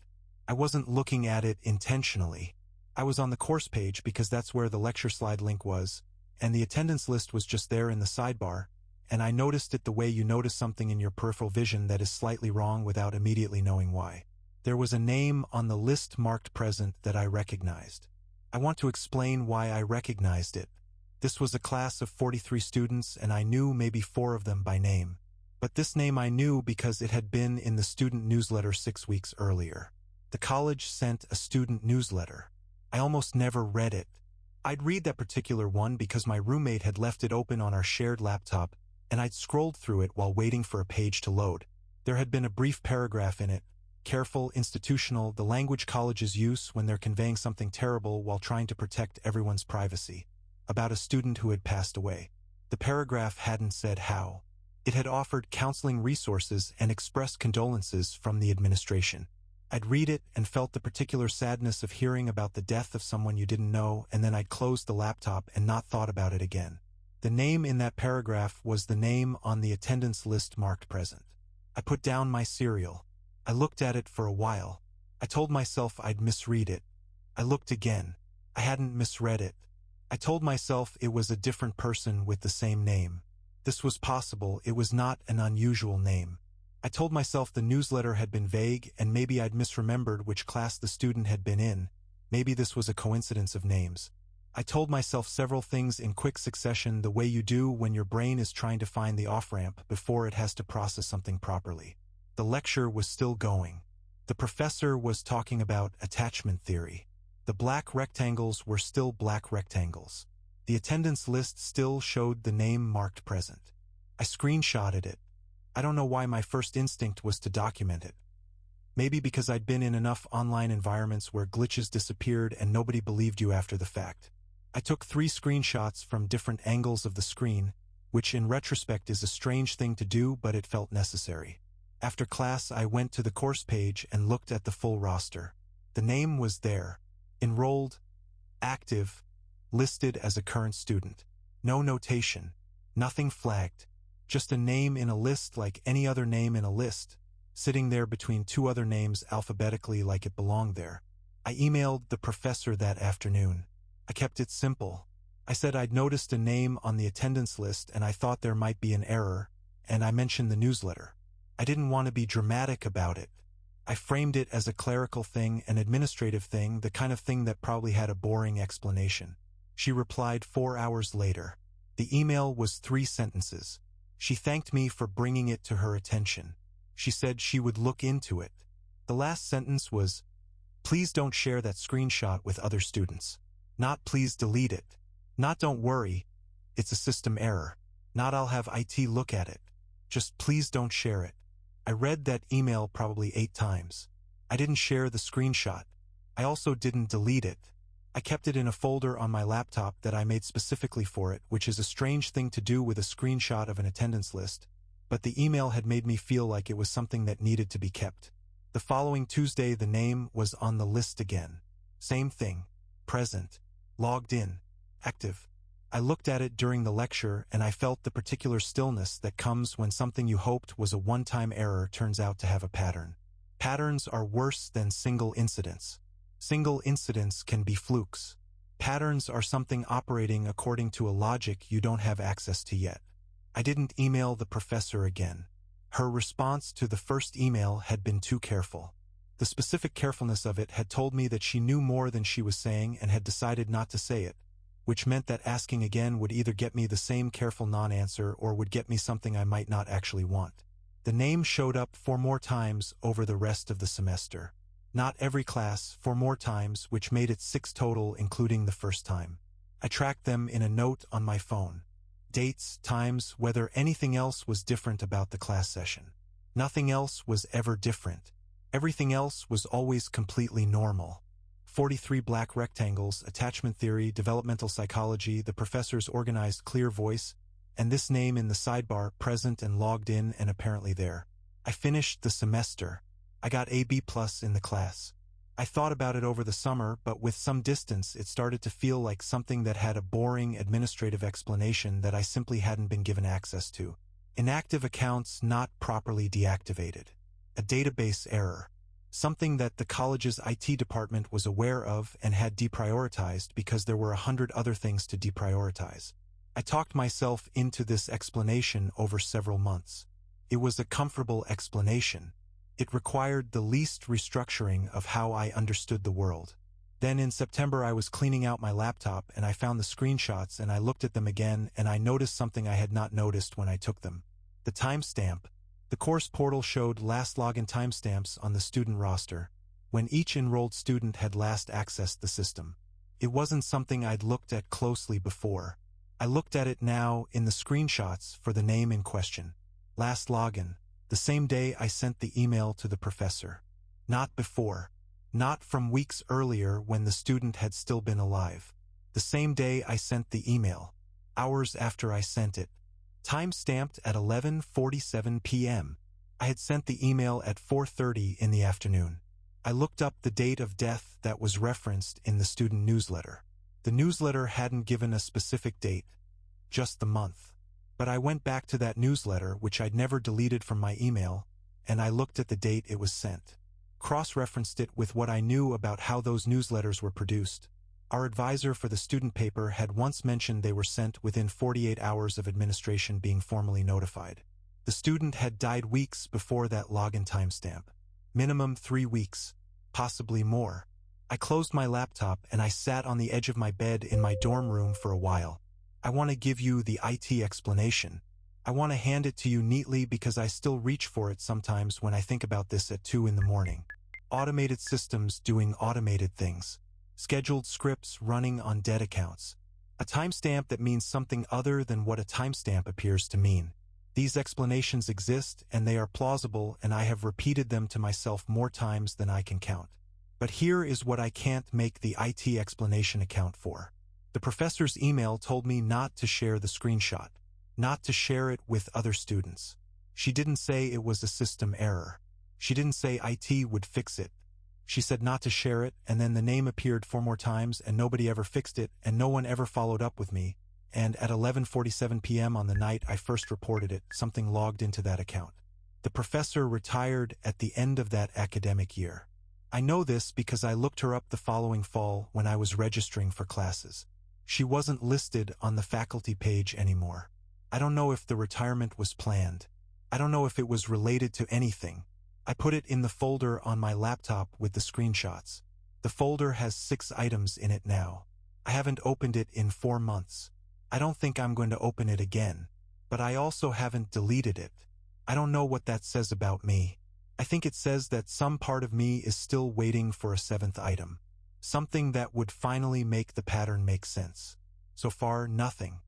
I wasn't looking at it intentionally. I was on the course page because that's where the lecture slide link was, and the attendance list was just there in the sidebar, and I noticed it the way you notice something in your peripheral vision that is slightly wrong without immediately knowing why. There was a name on the list marked present that I recognized. I want to explain why I recognized it. This was a class of 43 students, and I knew maybe 4 of them by name. But this name I knew because it had been in the student newsletter 6 weeks earlier. The college sent a student newsletter. I almost never read it. I'd read that particular one because my roommate had left it open on our shared laptop, and I'd scrolled through it while waiting for a page to load. There had been a brief paragraph in it, careful, institutional, the language colleges use when they're conveying something terrible while trying to protect everyone's privacy, about a student who had passed away. The paragraph hadn't said how. It had offered counseling resources and expressed condolences from the administration. I'd read it and felt the particular sadness of hearing about the death of someone you didn't know, and then I'd closed the laptop and not thought about it again. The name in that paragraph was the name on the attendance list marked present. I put down my cereal. I looked at it for a while. I told myself I'd misread it. I looked again. I hadn't misread it. I told myself it was a different person with the same name. This was possible. It was not an unusual name. I told myself the newsletter had been vague and maybe I'd misremembered which class the student had been in. Maybe this was a coincidence of names. I told myself several things in quick succession, the way you do when your brain is trying to find the off-ramp before it has to process something properly. The lecture was still going. The professor was talking about attachment theory. The black rectangles were still black rectangles. The attendance list still showed the name marked present. I screenshotted it. I don't know why my first instinct was to document it. Maybe because I'd been in enough online environments where glitches disappeared and nobody believed you after the fact. I took 3 screenshots from different angles of the screen, which in retrospect is a strange thing to do, but it felt necessary. After class, I went to the course page and looked at the full roster. The name was there. Enrolled, active, listed as a current student. No notation, nothing flagged. Just a name in a list like any other name in a list, sitting there between 2 other names alphabetically like it belonged there. I emailed the professor that afternoon. I kept it simple. I said I'd noticed a name on the attendance list and I thought there might be an error, and I mentioned the newsletter. I didn't want to be dramatic about it. I framed it as a clerical thing, an administrative thing, the kind of thing that probably had a boring explanation. She replied 4 hours later. The email was 3 sentences. She thanked me for bringing it to her attention. She said she would look into it. The last sentence was, "Please don't share that screenshot with other students." Not please delete it. Not don't worry, it's a system error. Not I'll have IT look at it. Just please don't share it. I read that email probably 8 times. I didn't share the screenshot. I also didn't delete it. I kept it in a folder on my laptop that I made specifically for it, which is a strange thing to do with a screenshot of an attendance list, but the email had made me feel like it was something that needed to be kept. The following Tuesday, the name was on the list again. Same thing. Present. Logged in. Active. I looked at it during the lecture and I felt the particular stillness that comes when something you hoped was a one-time error turns out to have a pattern. Patterns are worse than single incidents. Single incidents can be flukes. Patterns are something operating according to a logic you don't have access to yet. I didn't email the professor again. Her response to the first email had been too careful. The specific carefulness of it had told me that she knew more than she was saying and had decided not to say it, which meant that asking again would either get me the same careful non-answer or would get me something I might not actually want. The name showed up 4 more times over the rest of the semester. Not every class, 4 more times, which made it 6 total, including the first time. I tracked them in a note on my phone. Dates, times, whether anything else was different about the class session. Nothing else was ever different. Everything else was always completely normal. 43 black rectangles, attachment theory, developmental psychology, the professor's organized clear voice, and this name in the sidebar, present and logged in and apparently there. I finished the semester. I got a B+ in the class. I thought about it over the summer, but with some distance it started to feel like something that had a boring administrative explanation that I simply hadn't been given access to. Inactive accounts not properly deactivated. A database error. Something that the college's IT department was aware of and had deprioritized because there were 100 other things to deprioritize. I talked myself into this explanation over several months. It was a comfortable explanation. It required the least restructuring of how I understood the world. Then in September I was cleaning out my laptop and I found the screenshots and I looked at them again and I noticed something I had not noticed when I took them. The timestamp. The course portal showed last login timestamps on the student roster, when each enrolled student had last accessed the system. It wasn't something I'd looked at closely before. I looked at it now in the screenshots for the name in question. Last login. The same day I sent the email to the professor. Not before. Not from weeks earlier when the student had still been alive. The same day I sent the email. Hours after I sent it. Time-stamped at 11:47 p.m. I had sent the email at 4:30 in the afternoon. I looked up the date of death that was referenced in the student newsletter. The newsletter hadn't given a specific date, just the month. But I went back to that newsletter, which I'd never deleted from my email, and I looked at the date it was sent. Cross-referenced it with what I knew about how those newsletters were produced. Our advisor for the student paper had once mentioned they were sent within 48 hours of administration being formally notified. The student had died weeks before that login timestamp. Minimum 3 weeks, possibly more. I closed my laptop and I sat on the edge of my bed in my dorm room for a while. I want to give you the IT explanation. I want to hand it to you neatly because I still reach for it sometimes when I think about this at 2 in the morning. Automated systems doing automated things. Scheduled scripts running on dead accounts. A timestamp that means something other than what a timestamp appears to mean. These explanations exist and they are plausible, and I have repeated them to myself more times than I can count. But here is what I can't make the IT explanation account for. The professor's email told me not to share the screenshot, not to share it with other students. She didn't say it was a system error. She didn't say IT would fix it. She said not to share it, and then the name appeared 4 more times and nobody ever fixed it and no one ever followed up with me. And at 11:47 p.m. on the night I first reported it, something logged into that account. The professor retired at the end of that academic year. I know this because I looked her up the following fall when I was registering for classes. She wasn't listed on the faculty page anymore. I don't know if the retirement was planned. I don't know if it was related to anything. I put it in the folder on my laptop with the screenshots. The folder has 6 items in it now. I haven't opened it in 4 months. I don't think I'm going to open it again. But I also haven't deleted it. I don't know what that says about me. I think it says that some part of me is still waiting for a 7th item. Something that would finally make the pattern make sense. So far, nothing.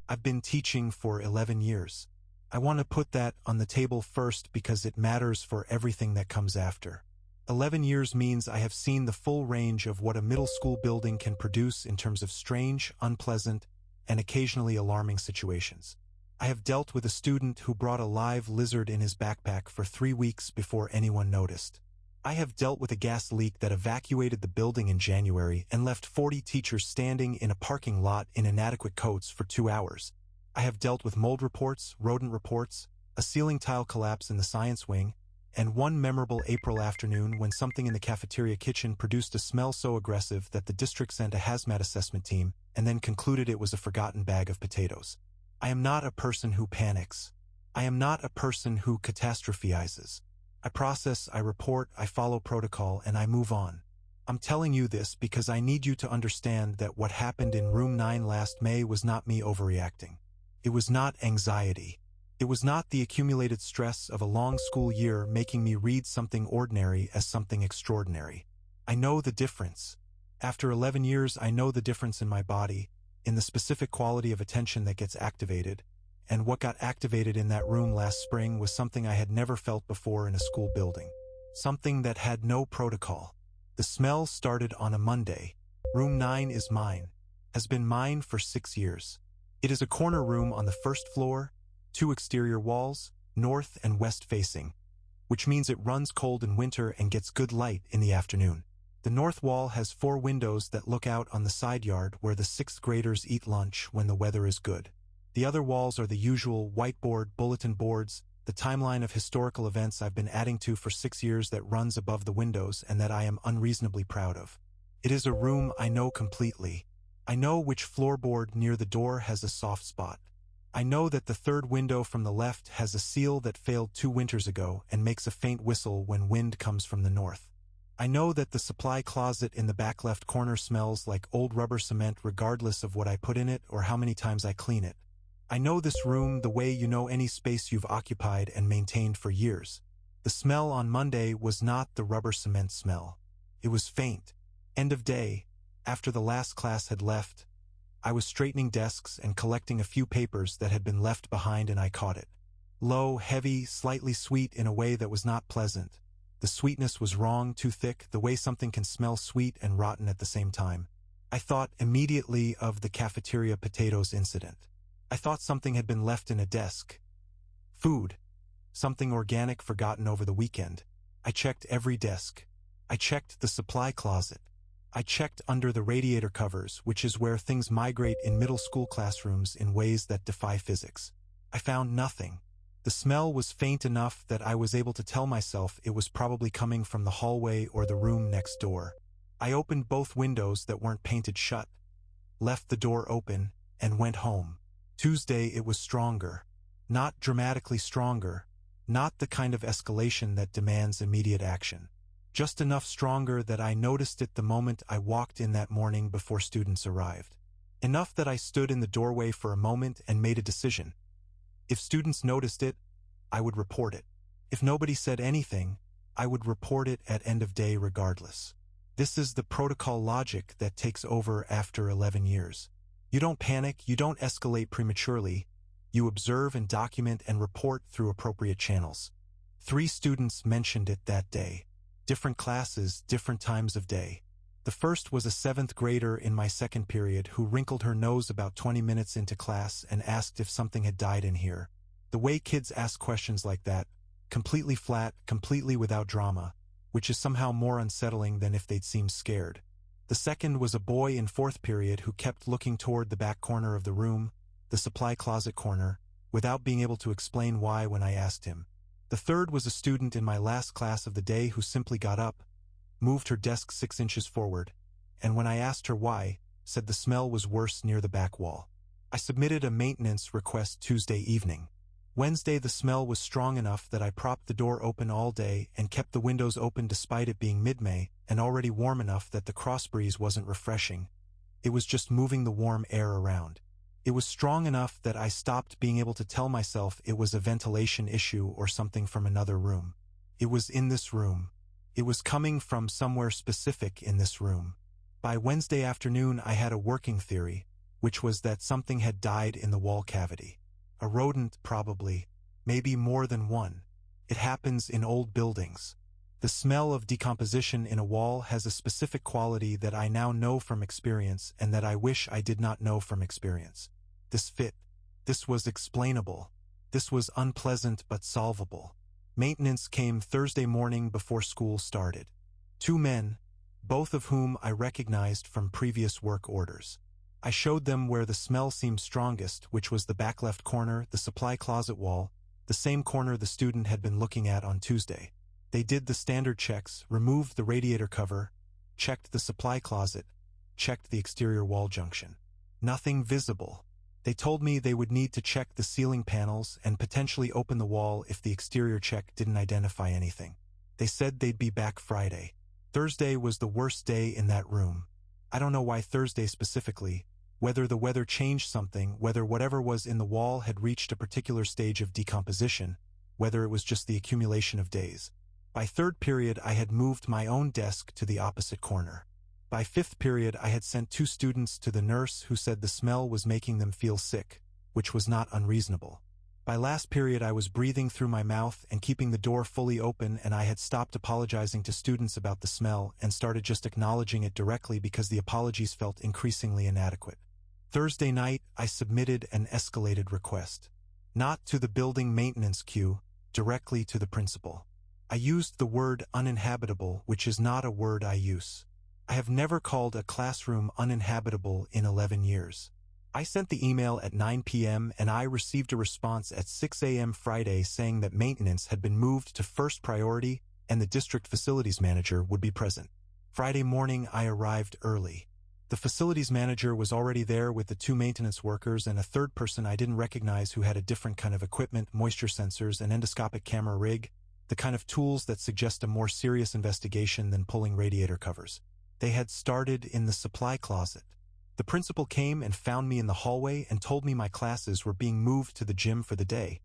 I've been teaching for 11 years. I want to put that on the table first because it matters for everything that comes after. 11 years means I have seen the full range of what a middle school building can produce in terms of strange, unpleasant, and occasionally alarming situations. I have dealt with a student who brought a live lizard in his backpack for 3 weeks before anyone noticed. I have dealt with a gas leak that evacuated the building in January and left 40 teachers standing in a parking lot in inadequate coats for 2 hours. I have dealt with mold reports, rodent reports, a ceiling tile collapse in the science wing, and one memorable April afternoon when something in the cafeteria kitchen produced a smell so aggressive that the district sent a hazmat assessment team and then concluded it was a forgotten bag of potatoes. I am not a person who panics. I am not a person who catastrophizes. I process, I report, I follow protocol, and I move on. I'm telling you this because I need you to understand that what happened in room 9 last May was not me overreacting. It was not anxiety. It was not the accumulated stress of a long school year making me read something ordinary as something extraordinary. I know the difference. After 11 years, I know the difference in my body, in the specific quality of attention that gets activated, and what got activated in that room last spring was something I had never felt before in a school building. Something that had no protocol. The smell started on a Monday. Room 9 is mine, has been mine for 6 years. It is a corner room on the first floor, 2 exterior walls, north and west facing, which means it runs cold in winter and gets good light in the afternoon. The north wall has 4 windows that look out on the side yard where the 6th graders eat lunch when the weather is good. The other walls are the usual whiteboard, bulletin boards, the timeline of historical events I've been adding to for 6 years that runs above the windows and that I am unreasonably proud of. It is a room I know completely. I know which floorboard near the door has a soft spot. I know that the 3rd window from the left has a seal that failed 2 winters ago and makes a faint whistle when wind comes from the north. I know that the supply closet in the back left corner smells like old rubber cement regardless of what I put in it or how many times I clean it. I know this room the way you know any space you've occupied and maintained for years. The smell on Monday was not the rubber cement smell. It was faint. End of day, after the last class had left, I was straightening desks and collecting a few papers that had been left behind and I caught it. Low, heavy, slightly sweet in a way that was not pleasant. The sweetness was wrong, too thick, the way something can smell sweet and rotten at the same time. I thought immediately of the cafeteria potatoes incident. I thought something had been left in a desk. Food. Something organic forgotten over the weekend. I checked every desk. I checked the supply closet. I checked under the radiator covers, which is where things migrate in middle school classrooms in ways that defy physics. I found nothing. The smell was faint enough that I was able to tell myself it was probably coming from the hallway or the room next door. I opened both windows that weren't painted shut, left the door open, and went home. Tuesday it was stronger. Not dramatically stronger. Not the kind of escalation that demands immediate action. Just enough stronger that I noticed it the moment I walked in that morning before students arrived. Enough that I stood in the doorway for a moment and made a decision. If students noticed it, I would report it. If nobody said anything, I would report it at end of day regardless. This is the protocol logic that takes over after 11 years. You don't panic, you don't escalate prematurely. You observe and document and report through appropriate channels. 3 students mentioned it that day. Different classes, different times of day. The first was a 7th grader in my 2nd period who wrinkled her nose about 20 minutes into class and asked if something had died in here. The way kids ask questions like that, completely flat, completely without drama, which is somehow more unsettling than if they'd seem scared. The second was a boy in 4th period who kept looking toward the back corner of the room, the supply closet corner, without being able to explain why when I asked him. The third was a student in my last class of the day who simply got up, moved her desk 6 inches forward, and when I asked her why, said the smell was worse near the back wall. I submitted a maintenance request Tuesday evening. Wednesday the smell was strong enough that I propped the door open all day and kept the windows open despite it being mid-May and already warm enough that the cross breeze wasn't refreshing. It was just moving the warm air around. It was strong enough that I stopped being able to tell myself it was a ventilation issue or something from another room. It was in this room. It was coming from somewhere specific in this room. By Wednesday afternoon I had a working theory, which was that something had died in the wall cavity. A rodent, probably. Maybe more than one. It happens in old buildings. The smell of decomposition in a wall has a specific quality that I now know from experience and that I wish I did not know from experience. This fit. This was explainable. This was unpleasant but solvable. Maintenance came Thursday morning before school started. 2 men, both of whom I recognized from previous work orders. I showed them where the smell seemed strongest, which was the back left corner, the supply closet wall, the same corner the student had been looking at on Tuesday. They did the standard checks, removed the radiator cover, checked the supply closet, checked the exterior wall junction. Nothing visible. They told me they would need to check the ceiling panels and potentially open the wall if the exterior check didn't identify anything. They said they'd be back Friday. Thursday was the worst day in that room. I don't know why Thursday specifically, whether the weather changed something, whether whatever was in the wall had reached a particular stage of decomposition, whether it was just the accumulation of days. By third period, I had moved my own desk to the opposite corner. By fifth period, I had sent 2 students to the nurse who said the smell was making them feel sick, which was not unreasonable. By last period, I was breathing through my mouth and keeping the door fully open, and I had stopped apologizing to students about the smell and started just acknowledging it directly because the apologies felt increasingly inadequate. Thursday night, I submitted an escalated request. Not to the building maintenance queue, directly to the principal. I used the word uninhabitable, which is not a word I use. I have never called a classroom uninhabitable in 11 years. I sent the email at 9 p.m. and I received a response at 6 a.m. Friday saying that maintenance had been moved to first priority and the district facilities manager would be present. Friday morning, I arrived early. The facilities manager was already there with the 2 maintenance workers and a third person I didn't recognize who had a different kind of equipment, moisture sensors, an endoscopic camera rig, the kind of tools that suggest a more serious investigation than pulling radiator covers. They had started in the supply closet. The principal came and found me in the hallway and told me my classes were being moved to the gym for the day,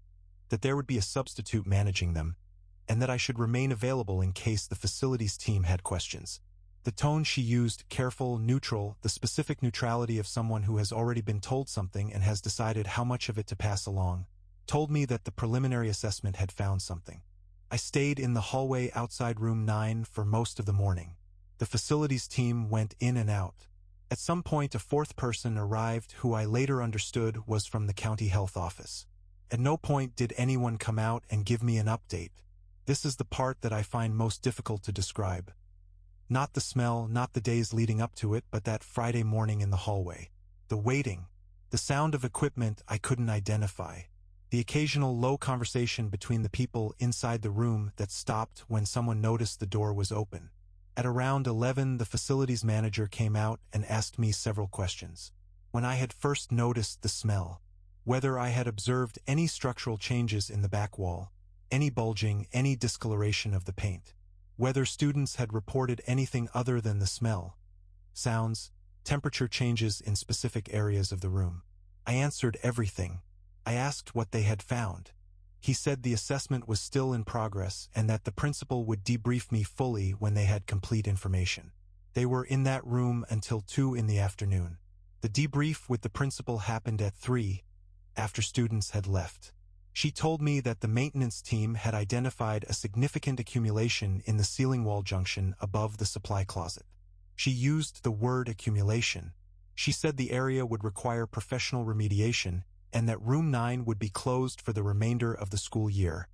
that there would be a substitute managing them, and that I should remain available in case the facilities team had questions. The tone she used, careful, neutral, the specific neutrality of someone who has already been told something and has decided how much of it to pass along, told me that the preliminary assessment had found something. I stayed in the hallway outside room 9 for most of the morning. The facilities team went in and out. At some point, a 4th person arrived who I later understood was from the county health office. At no point did anyone come out and give me an update. This is the part that I find most difficult to describe. Not the smell, not the days leading up to it, but that Friday morning in the hallway. The waiting. The sound of equipment I couldn't identify. The occasional low conversation between the people inside the room that stopped when someone noticed the door was open. At around 11, the facilities manager came out and asked me several questions. When I had first noticed the smell, whether I had observed any structural changes in the back wall, any bulging, any discoloration of the paint, whether students had reported anything other than the smell, sounds, temperature changes in specific areas of the room. I answered everything. I asked what they had found. He said the assessment was still in progress and that the principal would debrief me fully when they had complete information. They were in that room until 2 in the afternoon. The debrief with the principal happened at 3, after students had left. She told me that the maintenance team had identified a significant accumulation in the ceiling wall junction above the supply closet. She used the word accumulation. She said the area would require professional remediation and that room 9 would be closed for the remainder of the school year,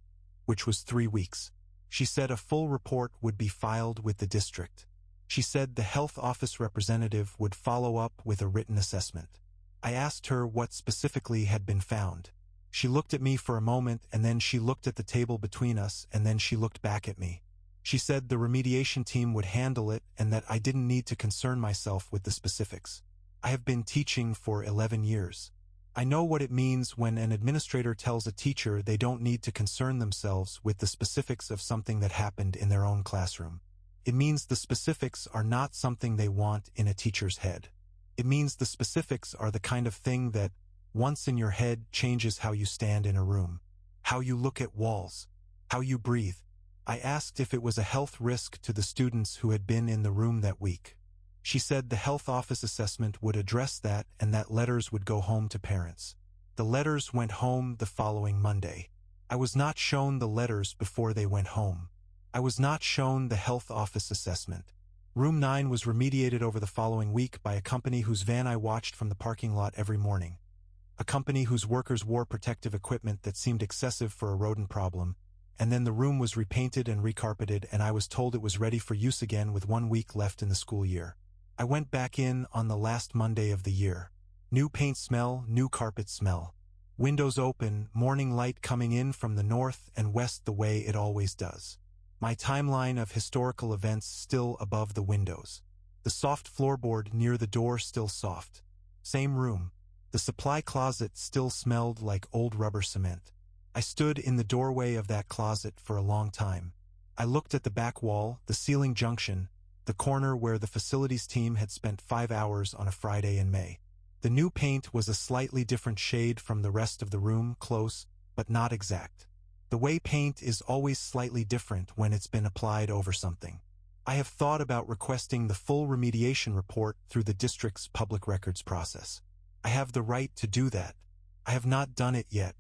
which was 3 weeks. She said a full report would be filed with the district. She said the health office representative would follow up with a written assessment. I asked her what specifically had been found. She looked at me for a moment, and then she looked at the table between us, and then she looked back at me. She said the remediation team would handle it and that I didn't need to concern myself with the specifics. I have been teaching for 11 years. I know what it means when an administrator tells a teacher they don't need to concern themselves with the specifics of something that happened in their own classroom. It means the specifics are not something they want in a teacher's head. It means the specifics are the kind of thing that, once in your head, changes how you stand in a room, how you look at walls, how you breathe. I asked if it was a health risk to the students who had been in the room that week. She said the health office assessment would address that and that letters would go home to parents. The letters went home the following Monday. I was not shown the letters before they went home. I was not shown the health office assessment. Room 9 was remediated over the following week by a company whose van I watched from the parking lot every morning. A company whose workers wore protective equipment that seemed excessive for a rodent problem, and then the room was repainted and recarpeted and I was told it was ready for use again with 1 week left in the school year. I went back in on the last Monday of the year. New paint smell, new carpet smell. Windows open, morning light coming in from the north and west the way it always does. My timeline of historical events still above the windows. The soft floorboard near the door still soft. Same room. The supply closet still smelled like old rubber cement. I stood in the doorway of that closet for a long time. I looked at the back wall, the ceiling junction, the corner where the facilities team had spent 5 hours on a Friday in May. The new paint was a slightly different shade from the rest of the room, close, but not exact. The way paint is always slightly different when it's been applied over something. I have thought about requesting the full remediation report through the district's public records process. I have the right to do that. I have not done it yet.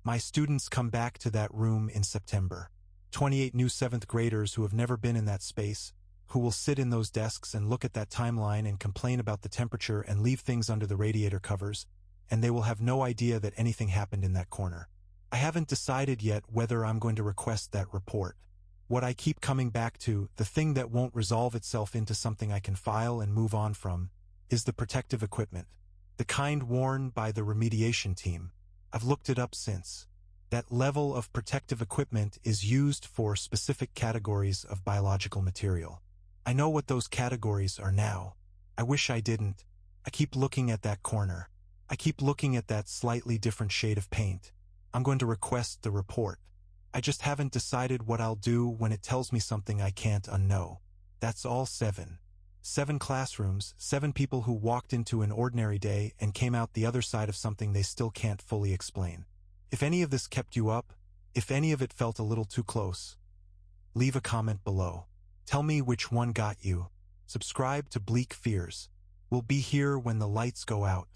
My students come back to that room in September. 28 new 7th graders who have never been in that space, who will sit in those desks and look at that timeline and complain about the temperature and leave things under the radiator covers, and they will have no idea that anything happened in that corner. I haven't decided yet whether I'm going to request that report. What I keep coming back to, the thing that won't resolve itself into something I can file and move on from, is the protective equipment. The kind worn by the remediation team. I've looked it up since. That level of protective equipment is used for specific categories of biological material. I know what those categories are now. I wish I didn't. I keep looking at that corner. I keep looking at that slightly different shade of paint. I'm going to request the report. I just haven't decided what I'll do when it tells me something I can't unknow. That's all 7. 7 classrooms, 7 people who walked into an ordinary day and came out the other side of something they still can't fully explain. If any of this kept you up, if any of it felt a little too close, leave a comment below. Tell me which one got you. Subscribe to Bleak Fears. We'll be here when the lights go out.